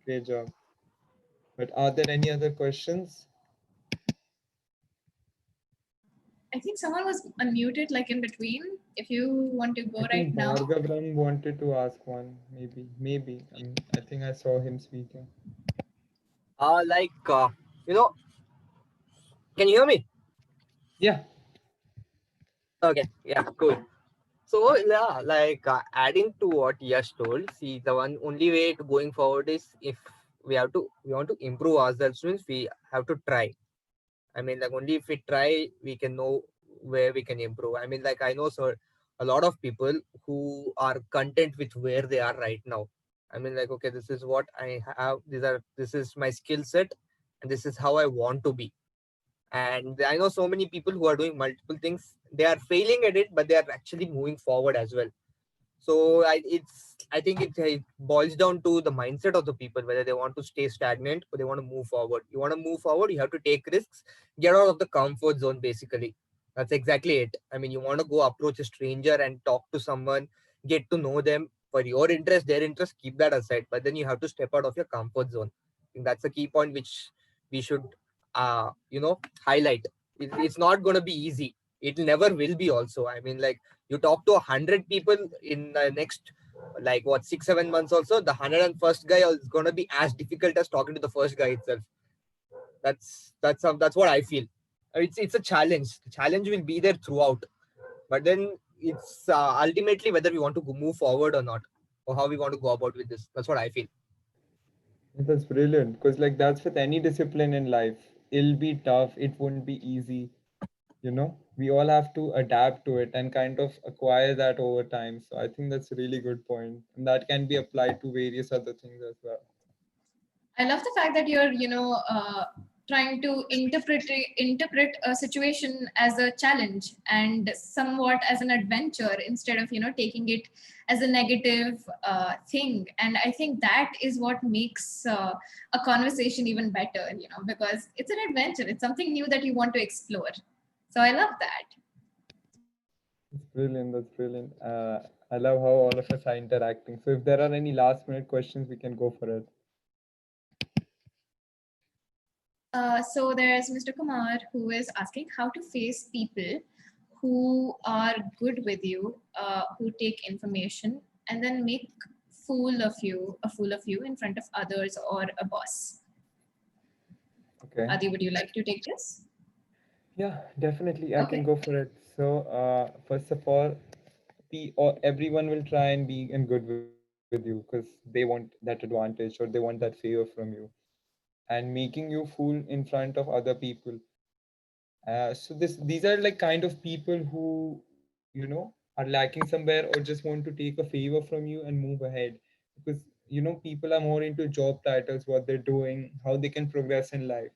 Great job. But are there any other questions? I think someone was unmuted like in between. If you want to go I right think now. Bhargavram wanted to ask one. Maybe. I think I saw him speaking. Like, you know, can you hear me? Yeah. Okay, yeah, cool. So yeah, like adding to what Yash told, see the one only way to going forward is if we want to improve ourselves means we have to try. I mean, like only if we try, we can know where we can improve. I mean, like I know so a lot of people who are content with where they are right now. I mean, like okay, this is what I have. This is my skill set, and this is how I want to be. And I know so many people who are doing multiple things. They are failing at it, but they are actually moving forward as well. So I think it boils down to the mindset of the people, whether they want to stay stagnant or they want to move forward. You want to move forward, you have to take risks, get out of the comfort zone. Basically, that's exactly it. I mean, you want to go approach a stranger and talk to someone, get to know them for your interest, their interest. Keep that aside, but then you have to step out of your comfort zone. I think that's a key point which we should, highlight. It's not going to be easy. It never will be. Also, I mean, like you talk to 100 people in the next like what 6 7 months also the 101st guy is going to be as difficult as talking to the first guy itself. That's what I feel. It's a challenge. The challenge will be there throughout, but then it's ultimately whether we want to move forward or not, or how we want to go about with this. That's what I feel. That's brilliant. Because like that's with any discipline in life. It'll be tough. It won't be easy. We all have to adapt to it and kind of acquire that over time. So I think that's a really good point. And that can be applied to various other things as well. I love the fact that you're, trying to interpret a situation as a challenge and somewhat as an adventure instead of, taking it as a negative thing. And I think that is what makes a conversation even better, because it's an adventure. It's something new that you want to explore. So I love that. That's brilliant. That's brilliant. I love how all of us are interacting. So if there are any last minute questions, we can go for it. So there's Mr. Kumar who is asking how to face people who are good with you, who take information and then make a fool of you in front of others or a boss. Okay. Adi, would you like to take this? Yeah, definitely. I can Okay. go for it. So, first of all, or everyone will try and be in good with you because they want that advantage or they want that favor from you, and making you fool in front of other people. So these are like kind of people who, are lacking somewhere or just want to take a favor from you and move ahead. Because, people are more into job titles, what they're doing, how they can progress in life.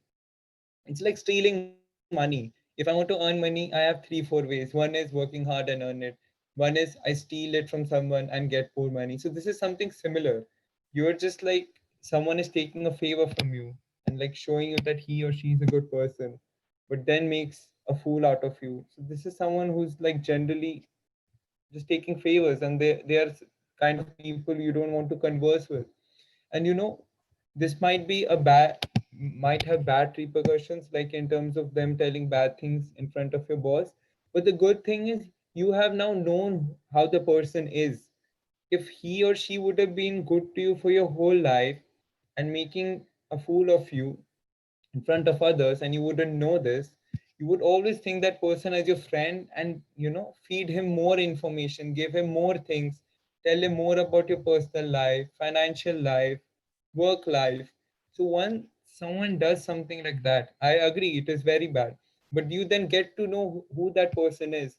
It's like stealing money. If I want to earn money, I have three, four ways. One is working hard and earn it. One is I steal it from someone and get more money. So this is something similar. You're just like someone is taking a favor from you and like showing you that he or she is a good person, but then makes a fool out of you. So this is someone who's like generally just taking favors, and they are kind of people you don't want to converse with. And this might have bad repercussions, like in terms of them telling bad things in front of your boss. But the good thing is you have now known how the person is. If he or she would have been good to you for your whole life and making a fool of you in front of others and you wouldn't know this, you would always think that person as your friend, and feed him more information, give him more things, tell him more about your personal life, financial life, work life. So once someone does something like that, I agree it is very bad, but you then get to know who that person is.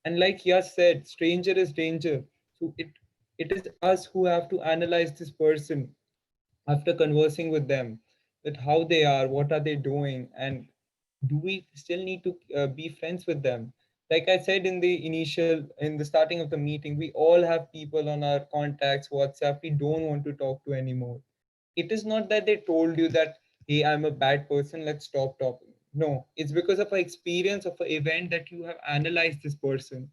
And like Yash said, stranger is danger. So it is us who have to analyze this person after conversing with them, that how they are, what are they doing, and do we still need to be friends with them. Like I said in the starting of the meeting, we all have people on our contacts WhatsApp we don't want to talk to anymore. It is not that they told you that, hey, I'm a bad person, let's stop talking. No, it's because of an experience of an event that you have analyzed this person,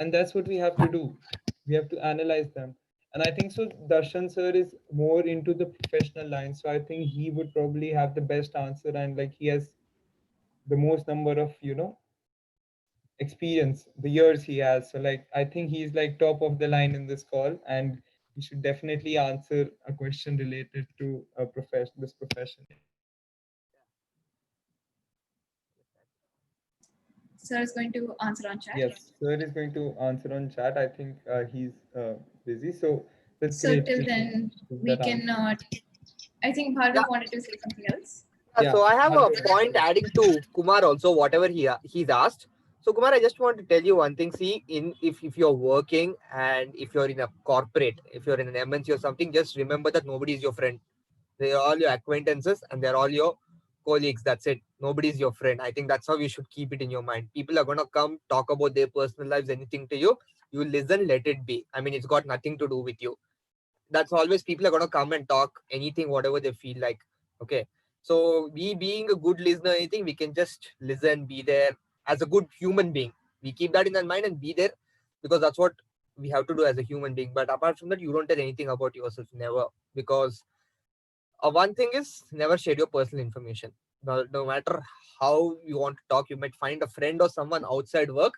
and that's what we have to do. We have to analyze them. And I think so Darshan sir is more into the professional line, so I think he would probably have the best answer, and like he has the most number of experience, the years he has. So like I think he's like top of the line in this call, and he should definitely answer a question related to a profession, this profession. Sir is going to answer on chat. Yes, sir is going to answer on chat. I think he's busy, so that's So great. till We can then, give we that answer. cannot. I think Yeah, Bhargav wanted to say something else. Yeah, so I have a Bhargav. point adding to Kumar also, whatever he's asked. So Kumar, I just want to tell you one thing. See, if you're working and if you're in a corporate, if you're in an MNC or something, just remember that nobody is your friend. They are all your acquaintances and they're all your colleagues. That's it. Nobody's your friend. I think that's how you should keep it in your mind. People are gonna come talk about their personal lives, anything to you. You listen, let it be. I mean, it's got nothing to do with you. That's always people are gonna come and talk anything, whatever they feel like. Okay. So we being a good listener, anything, we can just listen, be there as a good human being. We keep that in our mind and be there because that's what we have to do as a human being. But apart from that, you don't tell anything about yourself, never. Because one thing is never share your personal information. No matter how you want to talk, you might find a friend or someone outside work,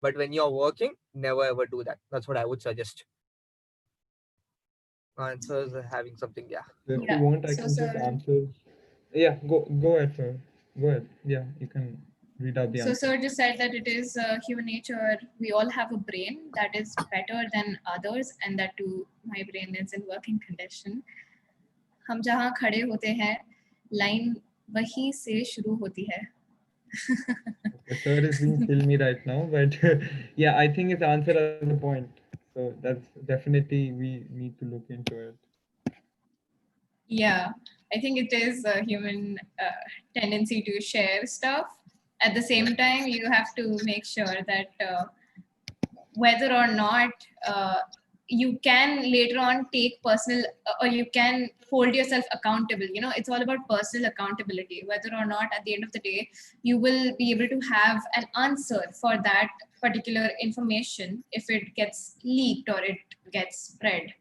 but when you're working, never ever do that. That's what I would suggest. Answers having something, yeah. So if you Yeah. want, I So can just sir. answer. Yeah, go ahead, sir. Go ahead. Yeah, you can read out the So answer. sir just said that it is human nature. We all have a brain that is better than others, and that too, my brain is in working condition. हम जहाँ खड़े होते हैं, line वहीं से शुरू होती है. Okay, sir is being filmy right now, but yeah, I think his answer has a point. So that's definitely we need to look into it. Yeah, I think it is a human tendency to share stuff. At the same time, you have to make sure that whether or not you can later on take personal or you can hold yourself accountable. It's all about personal accountability, whether or not at the end of the day you will be able to have an answer for that particular information if it gets leaked or it gets spread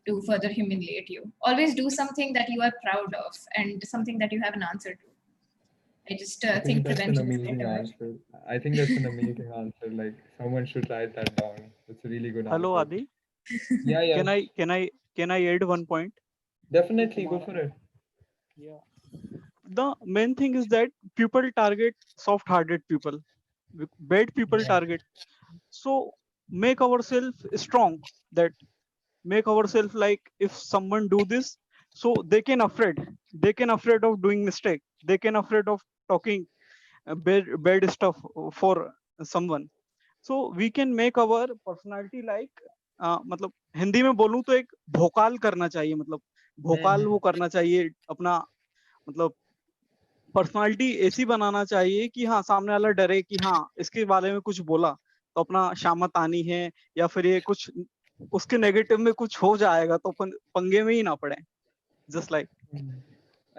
to further humiliate you. Always do something that you are proud of and something that you have an answer to. I just I think think that's an prevention is amazing better. answer. I think that's an amazing answer. Like someone should write that down. It's a really good Hello, answer. Adi. Yeah, yeah. Can I add one point? Definitely go for it. Yeah. The main thing is that people target soft-hearted people. Bad people Yeah. target. So make ourselves strong. That make ourselves like if someone do this, so they can afraid of doing mistake, they can afraid of talking bad stuff for someone. So we can make our personality like मतलब हिंदी में बोलूं तो एक भोकाल करना चाहिए, मतलब भोकाल वो Mhm. करना चाहिए अपना, मतलब पर्सनालिटी ऐसी बनाना चाहिए कि हाँ सामने वाला डरे कि हाँ इसके बारे में कुछ बोला तो अपना शामत आनी है, या फिर ये कुछ उसके नेगेटिव में कुछ हो जाएगा तो अपन पंगे में ही ना पड़े, just like Mhm.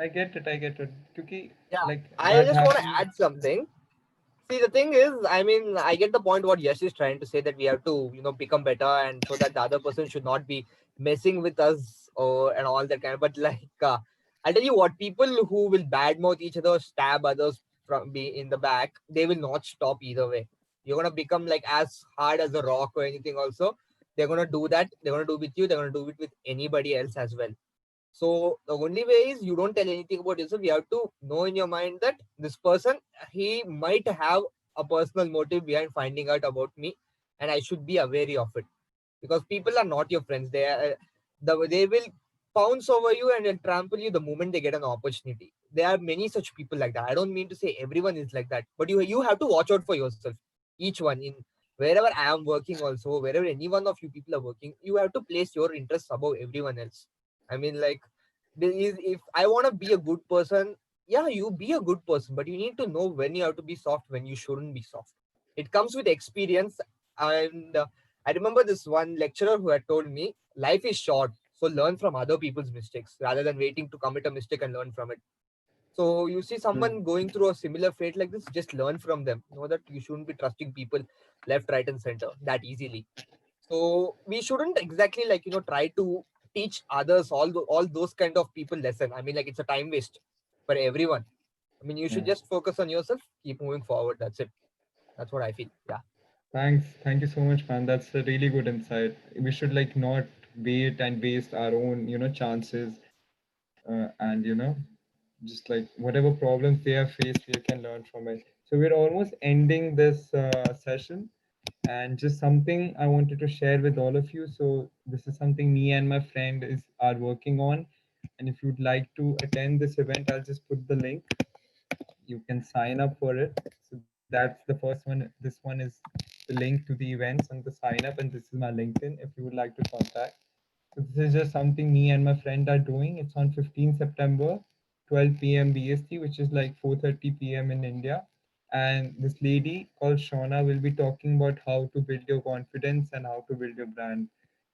I get it. I get it. Because Yeah, like I that just want to happened. add something. See, the thing is, I mean, I get the point what Yash is trying to say, that we have to, become better, and so that the other person should not be messing with us or and all that kind of. But like, I'll tell you what, people who will badmouth each other, stab others from be in the back, they will not stop either way. You're gonna become like as hard as a rock or anything. Also, they're gonna do that. They're gonna do with you. They're gonna do it with anybody else as well. So the only way is you don't tell anything about yourself. You have to know in your mind that this person, he might have a personal motive behind finding out about me, and I should be aware of it, because people are not your friends. They will pounce over you and then trample you the moment they get an opportunity. There are many such people like that. I don't mean to say everyone is like that, but you have to watch out for yourself. Each one in wherever I am working, also wherever any one of you people are working, you have to place your interests above everyone else. I mean, like, if I want to be a good person, yeah, you be a good person, but you need to know when you have to be soft, when you shouldn't be soft. It comes with experience. And I remember this one lecturer who had told me, life is short, so learn from other people's mistakes rather than waiting to commit a mistake and learn from it. So you see True. someone going through a similar fate like this, just learn from them. Know that you shouldn't be trusting people left, right, and center that easily. So we shouldn't exactly, like, try to teach others all those kind of people lesson. I mean, like, it's a time waste for everyone. I mean, you should Yeah. just focus on yourself, keep moving forward. That's it. That's what I feel. Yeah. Thanks. Thank you so much, man. That's a really good insight. We should like not wait and waste our own, chances, and just like whatever problems they have faced, we can learn from it. So we're almost ending this session, and just something I wanted to share with all of you. So this is something me and my friend is are working on, and if you'd like to attend this event, I'll just put the link. You can sign up for it. So that's the first one. This one is the link to the events and the sign up, and this is my LinkedIn if you would like to contact. So this is just something me and my friend are doing. It's on 15 September, 12 p.m. BST, which is like 4:30 p.m. in India. And this lady called Shauna will be talking about how to build your confidence and how to build your brand.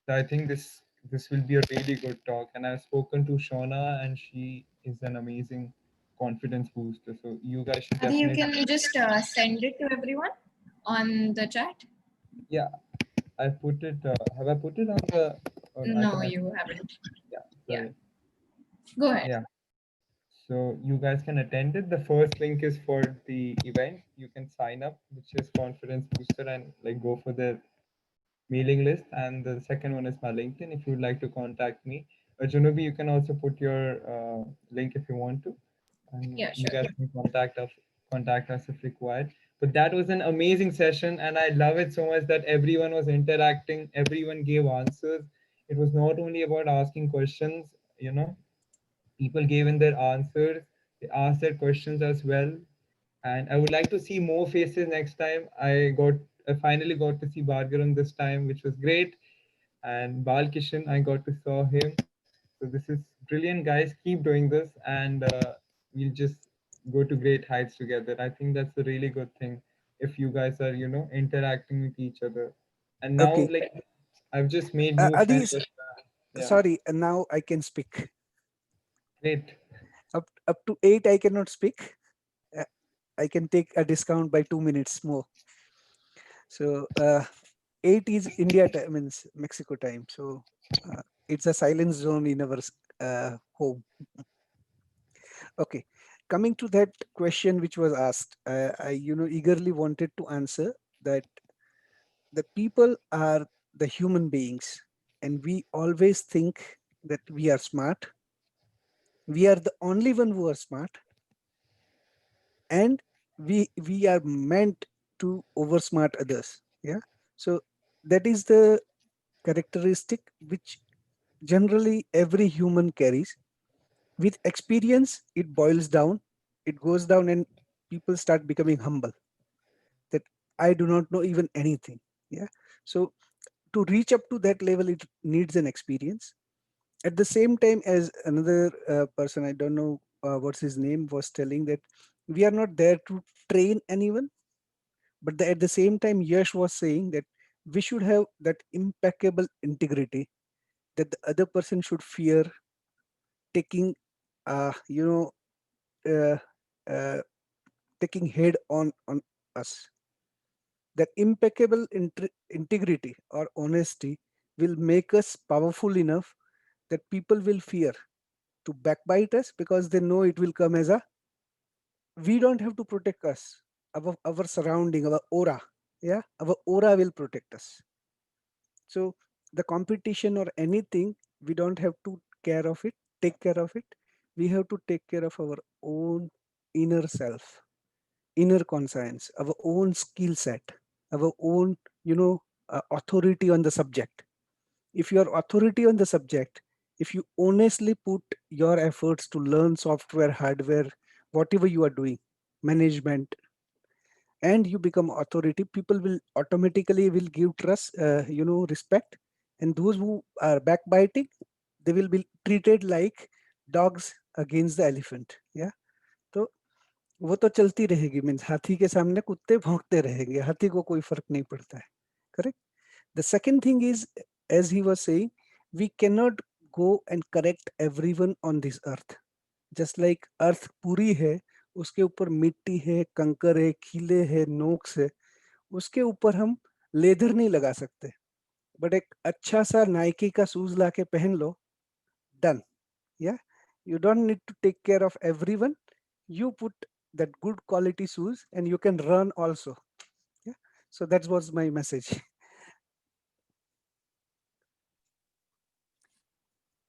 So I think this will be a really good talk. And I've spoken to Shauna, and she is an amazing confidence booster. So you guys should Adi, you definitely, can just send it to everyone on the chat. yeah. I put it. Have I put it on the? I No, think I. you haven't. Yeah. Yeah, Sorry. go ahead. Yeah. So you guys can attend it. The first link is for the event. You can sign up, which is Confidence Booster, and like go for the mailing list. And the second one is my LinkedIn. If you'd like to contact me, Junubi, you can also put your link if you want to, and Yeah, you sure. guys can contact us if required. But that was an amazing session, and I love it so much that everyone was interacting. Everyone gave answers. It was not only about asking questions, people gave in their answers, they asked their questions as well. And I would like to see more faces next time. I finally got to see Bhargavan this time, which was great. And Balkishan, I got to saw him. So this is brilliant, guys. Keep doing this, and we'll just go to great heights together. I think that's a really good thing if you guys are, interacting with each other. And now, Okay. like, I've just made new Adi, friends. Yeah, sorry, now I can speak. great. Up to 8, I cannot speak. Uh, I can take a discount by 2 minutes more. So 8 is India time, means Mexico time. So it's a silence zone in our home. Okay. coming to that question which was asked, I eagerly wanted to answer that the people are the human beings, and we always think that we are smart. We are the only one who are smart, and we are meant to oversmart others. Yeah. So that is the characteristic which generally every human carries. With experience, it boils down, it goes down, and people start becoming humble. That I do not know even anything. Yeah. So to reach up to that level, it needs an experience. At the same time, as another person, I don't know what's his name, was telling that we are not there to train anyone, but at the same time, Yash was saying that we should have that impeccable integrity, that the other person should fear taking, uh, you know, uh, uh, taking head on us. That impeccable integrity or honesty will make us powerful enough that people will fear to backbite us because they know it will come as a, we don't have to protect us, our surrounding, our aura. Yeah, our aura will protect us. So the competition or anything, we don't have to care of it, take care of it. We have to take care of our own inner self, inner conscience, our own skill set, our own, authority on the subject. If you are authority on the subject, if you honestly put your efforts to learn software, hardware, whatever you are doing, management, and you become authority, people will automatically will give trust, respect. And those who are backbiting, they will be treated like dogs against the elephant. Yeah. तो वो तो चलती रहेगी, means हाथी के सामने कुत्ते भौंकते रहेंगे, हाथी को कोई फर्क नहीं पड़ता है. Correct. The second thing is, as he was saying, we cannot go and correct everyone on this earth. Just like earth पूरी है, उसके ऊपर मिट्टी है, कंकर है, खीले है, नोक्स है, उसके ऊपर हम लेदर नहीं लगा सकते. बट एक अच्छा सा नाइकी का शूज लाके पहन लो, done. Yeah, you don't need to take care of everyone. You put that good quality shoes and you can run also. Yeah. So that was my message.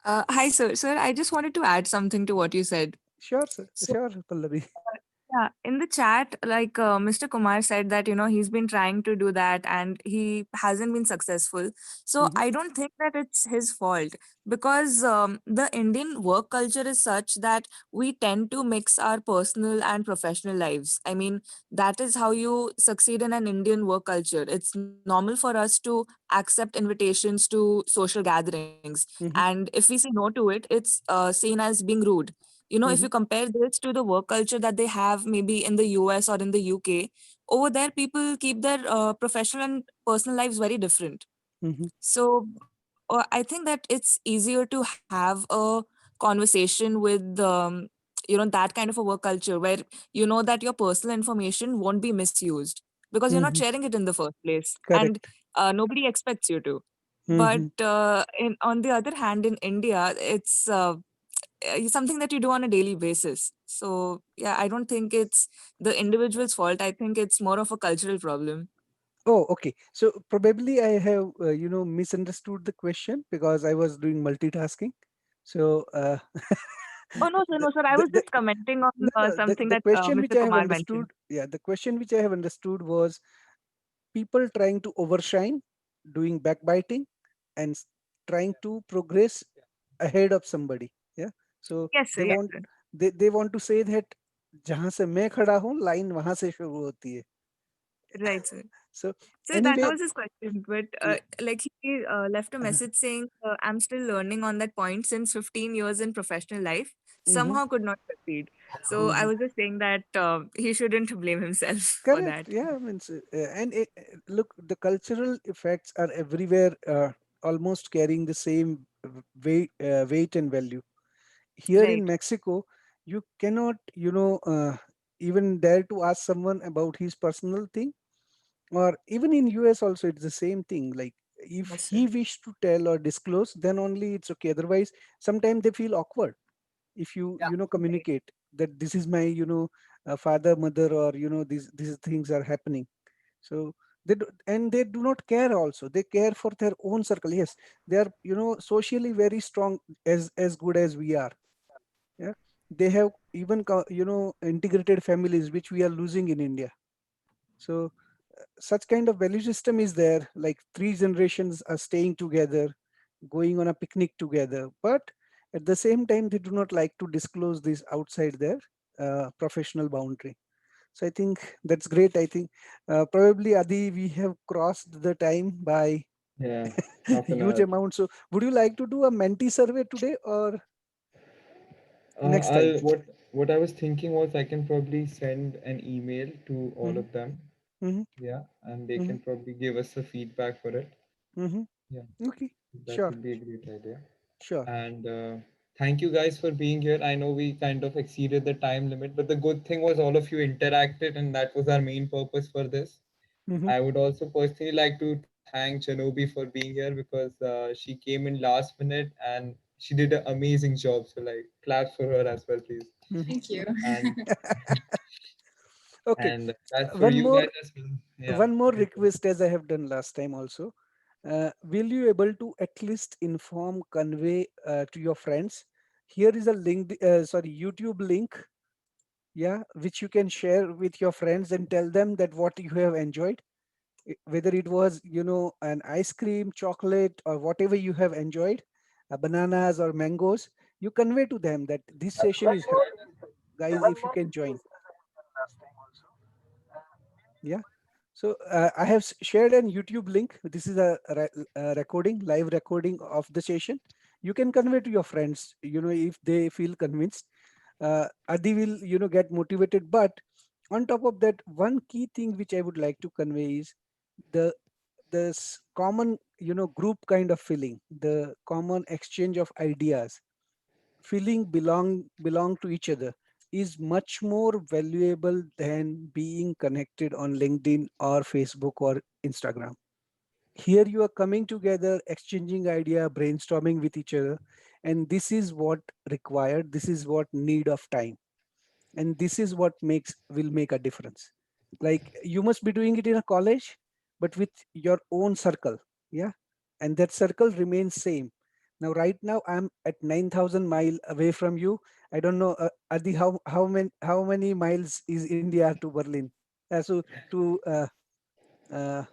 Hi, sir. Sir, I just wanted to add something to what you said. Sure, sir. So, Sure, Pallavi. yeah, in the chat, like Mr. Kumar said that, he's been trying to do that and he hasn't been successful. So Mhm, I don't think that it's his fault because the Indian work culture is such that we tend to mix our personal and professional lives. I mean, that is how you succeed in an Indian work culture. It's normal for us to accept invitations to social gatherings. And mhm, if we say no to it, it's seen as being rude. If you mhm, compare this to the work culture that they have maybe in the US or in the UK, over there people keep their professional and personal lives very different. mhm, So I think that it's easier to have a conversation with that kind of a work culture where you know that your personal information won't be misused because you're not mhm. sharing it in the first place, and Correct. nobody expects you to. But Mhm, on the other hand, in India, it's something that you do on a daily basis. So yeah, I don't think it's the individual's fault. I think it's more of a cultural problem. Oh, okay. So probably I have, misunderstood the question because I was doing multitasking. So Oh no, sir, the, no, sir. I the, was the, just commenting on no, no, something the that question which Mr. I have Kumar understood, mentioned. yeah, the question which I have understood was people trying to overshine, doing backbiting, and trying to progress ahead of somebody. Yeah. So Yes, sir. they Yes, want, sir. they want to say that जहां से मैं खड़ा हूँ line वहां से शुरू होती है. Right, sir. So So that anyway, was his question, but yeah. like he left a message saying, "I'm still learning on that point since 15 years in professional life. Hmm. Somehow could not succeed." So I Hmm. was just saying that he shouldn't blame himself for Correct. that. Yeah. I mean, and look, the cultural effects are everywhere, almost carrying the same weight and value. Here in Right. Mexico, you cannot, even dare to ask someone about his personal thing. Or even in US also, it's the same thing. Like if Yes, he sir. wish to tell or disclose, then only it's okay. Otherwise, sometimes they feel awkward if you Yeah. communicate. that this is my father, mother, or these things are happening. So and they do not care also, they care for their own circle. Yes, they are socially very strong, as good as we are. Yeah, they have even integrated families, which we are losing in India. So such kind of value system is there, like three generations are staying together, going on a picnic together, but at the same time they do not like to disclose this outside their professional boundary. So I think that's great. I think probably, Adi, we have crossed the time by Yeah, half an huge hour. amount. So would you like to do a Menti survey today or next time? What I was thinking was I can probably send an email to all Hmm. of them. Hmm. Yeah, and they Hmm. can probably give us a feedback for it. Hmm. Yeah, Okay, that sure, would be a great idea. sure. And thank you guys for being here. I know we kind of exceeded the time limit, but the good thing was all of you interacted, and that was our main purpose for this. Hmm. I would also personally like to thank Janobi for being here because she came in last minute and she did an amazing job. So, like, claps for her as well, please. Hmm. Thank you. And Okay, that's for one you more guys as well. Yeah. one more request, as I have done last time also. Will you able to at least inform, convey to your friends? Here is a link, YouTube link, yeah, which you can share with your friends and tell them that what you have enjoyed, whether it was an ice cream, chocolate, or whatever you have enjoyed, bananas or mangoes. You convey to them that this session is guys, if you can join. Yeah. So I have shared an YouTube link. This is a recording, live recording of the session. You can convey to your friends, if they feel convinced. Adi will, get motivated. But on top of that, one key thing which I would like to convey is the this common, group kind of feeling, the common exchange of ideas, feeling belong to each other is much more valuable than being connected on LinkedIn or Facebook or Instagram. Here you are coming together, exchanging idea, brainstorming with each other, and this is what required, this is what need of time, and this is what will make a difference. Like you must be doing it in a college, but with your own circle. Yeah, and that circle remains same. Now right now I'm at 9,000 mile away from you. I don't know, Adi, how many miles is India to Berlin, so to uh,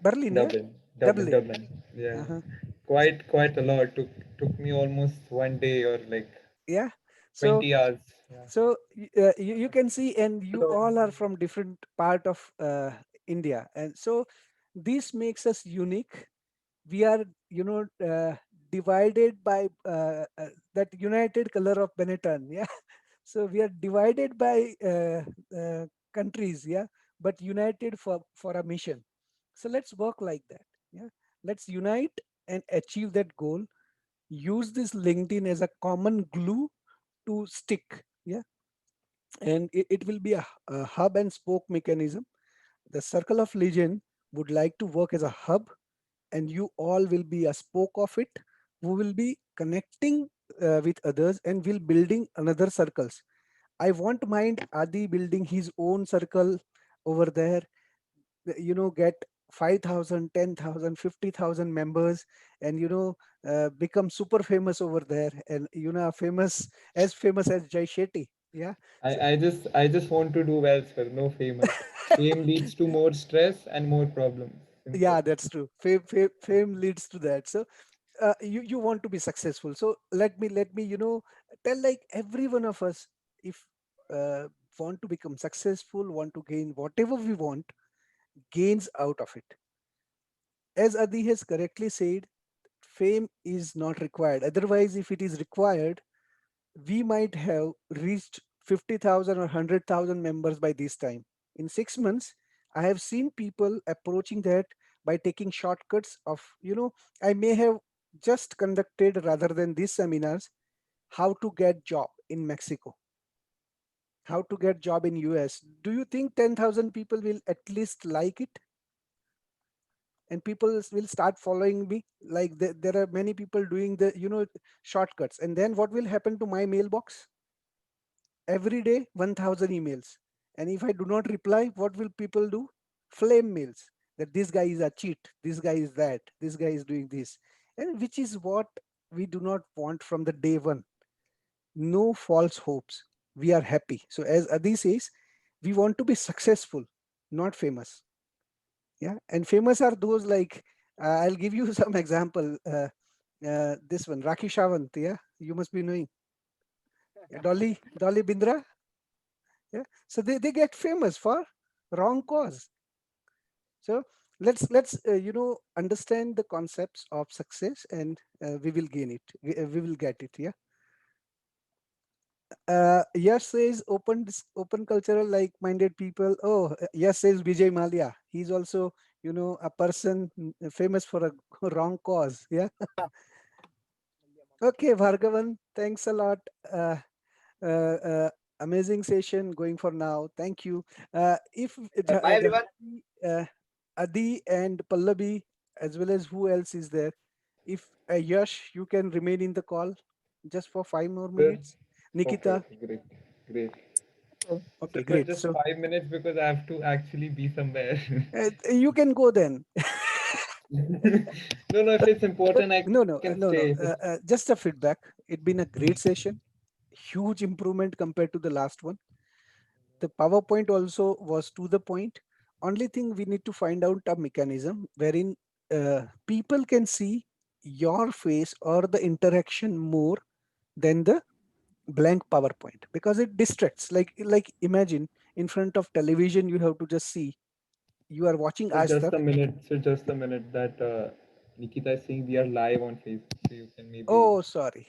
Berlin, yeah, Dublin, Dublin, Dublin. Dublin. Yeah, Uh-huh. quite a lot. Took me almost 1 day or like Yeah, so 20 hours. Yeah. you can see, and you all are from different part of India, and so this makes us unique. We are, divided by that united color of Benetton. Yeah, so we are divided by countries. Yeah, but united for a mission. So let's work like that. Yeah, let's unite and achieve that goal. Use this LinkedIn as a common glue to stick. Yeah, and it will be a hub and spoke mechanism. The circle of legend would like to work as a hub, and you all will be a spoke of it, who will be connecting with others and will building another circles. I won't mind Adi building his own circle over there, get 5,000, 10,000, 50,000 members, and become super famous over there, and famous as Jai Shetty. Yeah. So I just want to do well, sir. No famous. Fame leads to more stress and more problems. Simple. yeah, that's true. Fame leads to that. So you want to be successful. So let me tell, like, every one of us, if uh, want to become successful, want to gain whatever we want, gains out of it. As Adi has correctly said, fame is not required. Otherwise, if it is required, we might have reached 50,000 or 100,000 members by this time. In 6 months, I have seen people approaching that by taking shortcuts of, I may have just conducted, rather than these seminars, how to get job in Mexico, how to get job in US. Do you think 10,000 people will at least like it? And people will start following me, like there are many people doing the shortcuts, and then what will happen to my mailbox? every day 1000 emails, and if I do not reply, what will people do? Flame mails that this guy is a cheat, this guy is that, this guy is doing this, and which is what we do not want from the day one. No false hopes. We are happy. So as Adi says, we want to be successful, not famous. Yeah, and famous are those like I'll give you some example. This one, Rakhi Shawant. Yeah, you must be knowing. Dolly Bindra. Yeah, so they get famous for wrong cause. So let's understand the concepts of success, and we will gain it. We will get it. Yeah. Yes says open cultural like-minded people. Oh, yes says Vijay Malia. He's also a person famous for a wrong cause. Yeah. Okay, Bhargavan. Thanks a lot. Uh, Amazing session going for now. Thank you. If Bye, everyone. Jhanti, Adi and Pallavi, as well as who else is there? If Yash, you can remain in the call just for 5 more minutes. Okay, Nikita. okay, great, great. So, Okay, but great. just So 5 minutes because I have to actually be somewhere. you can go then. No, no, if it's But important, I can no, no, stay. no, no. Just a feedback. It's been a great session. Huge improvement compared to the last one. The PowerPoint also was to the point. Only thing we need to find out a mechanism wherein people can see your face or the interaction more than the blank PowerPoint, because it distracts. Like imagine in front of television you have to just see, you are watching So Aaj just Tak. a minute. So just a minute. That Nikita is saying we are live on Facebook, so you can maybe. Oh, sorry.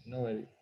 No worries.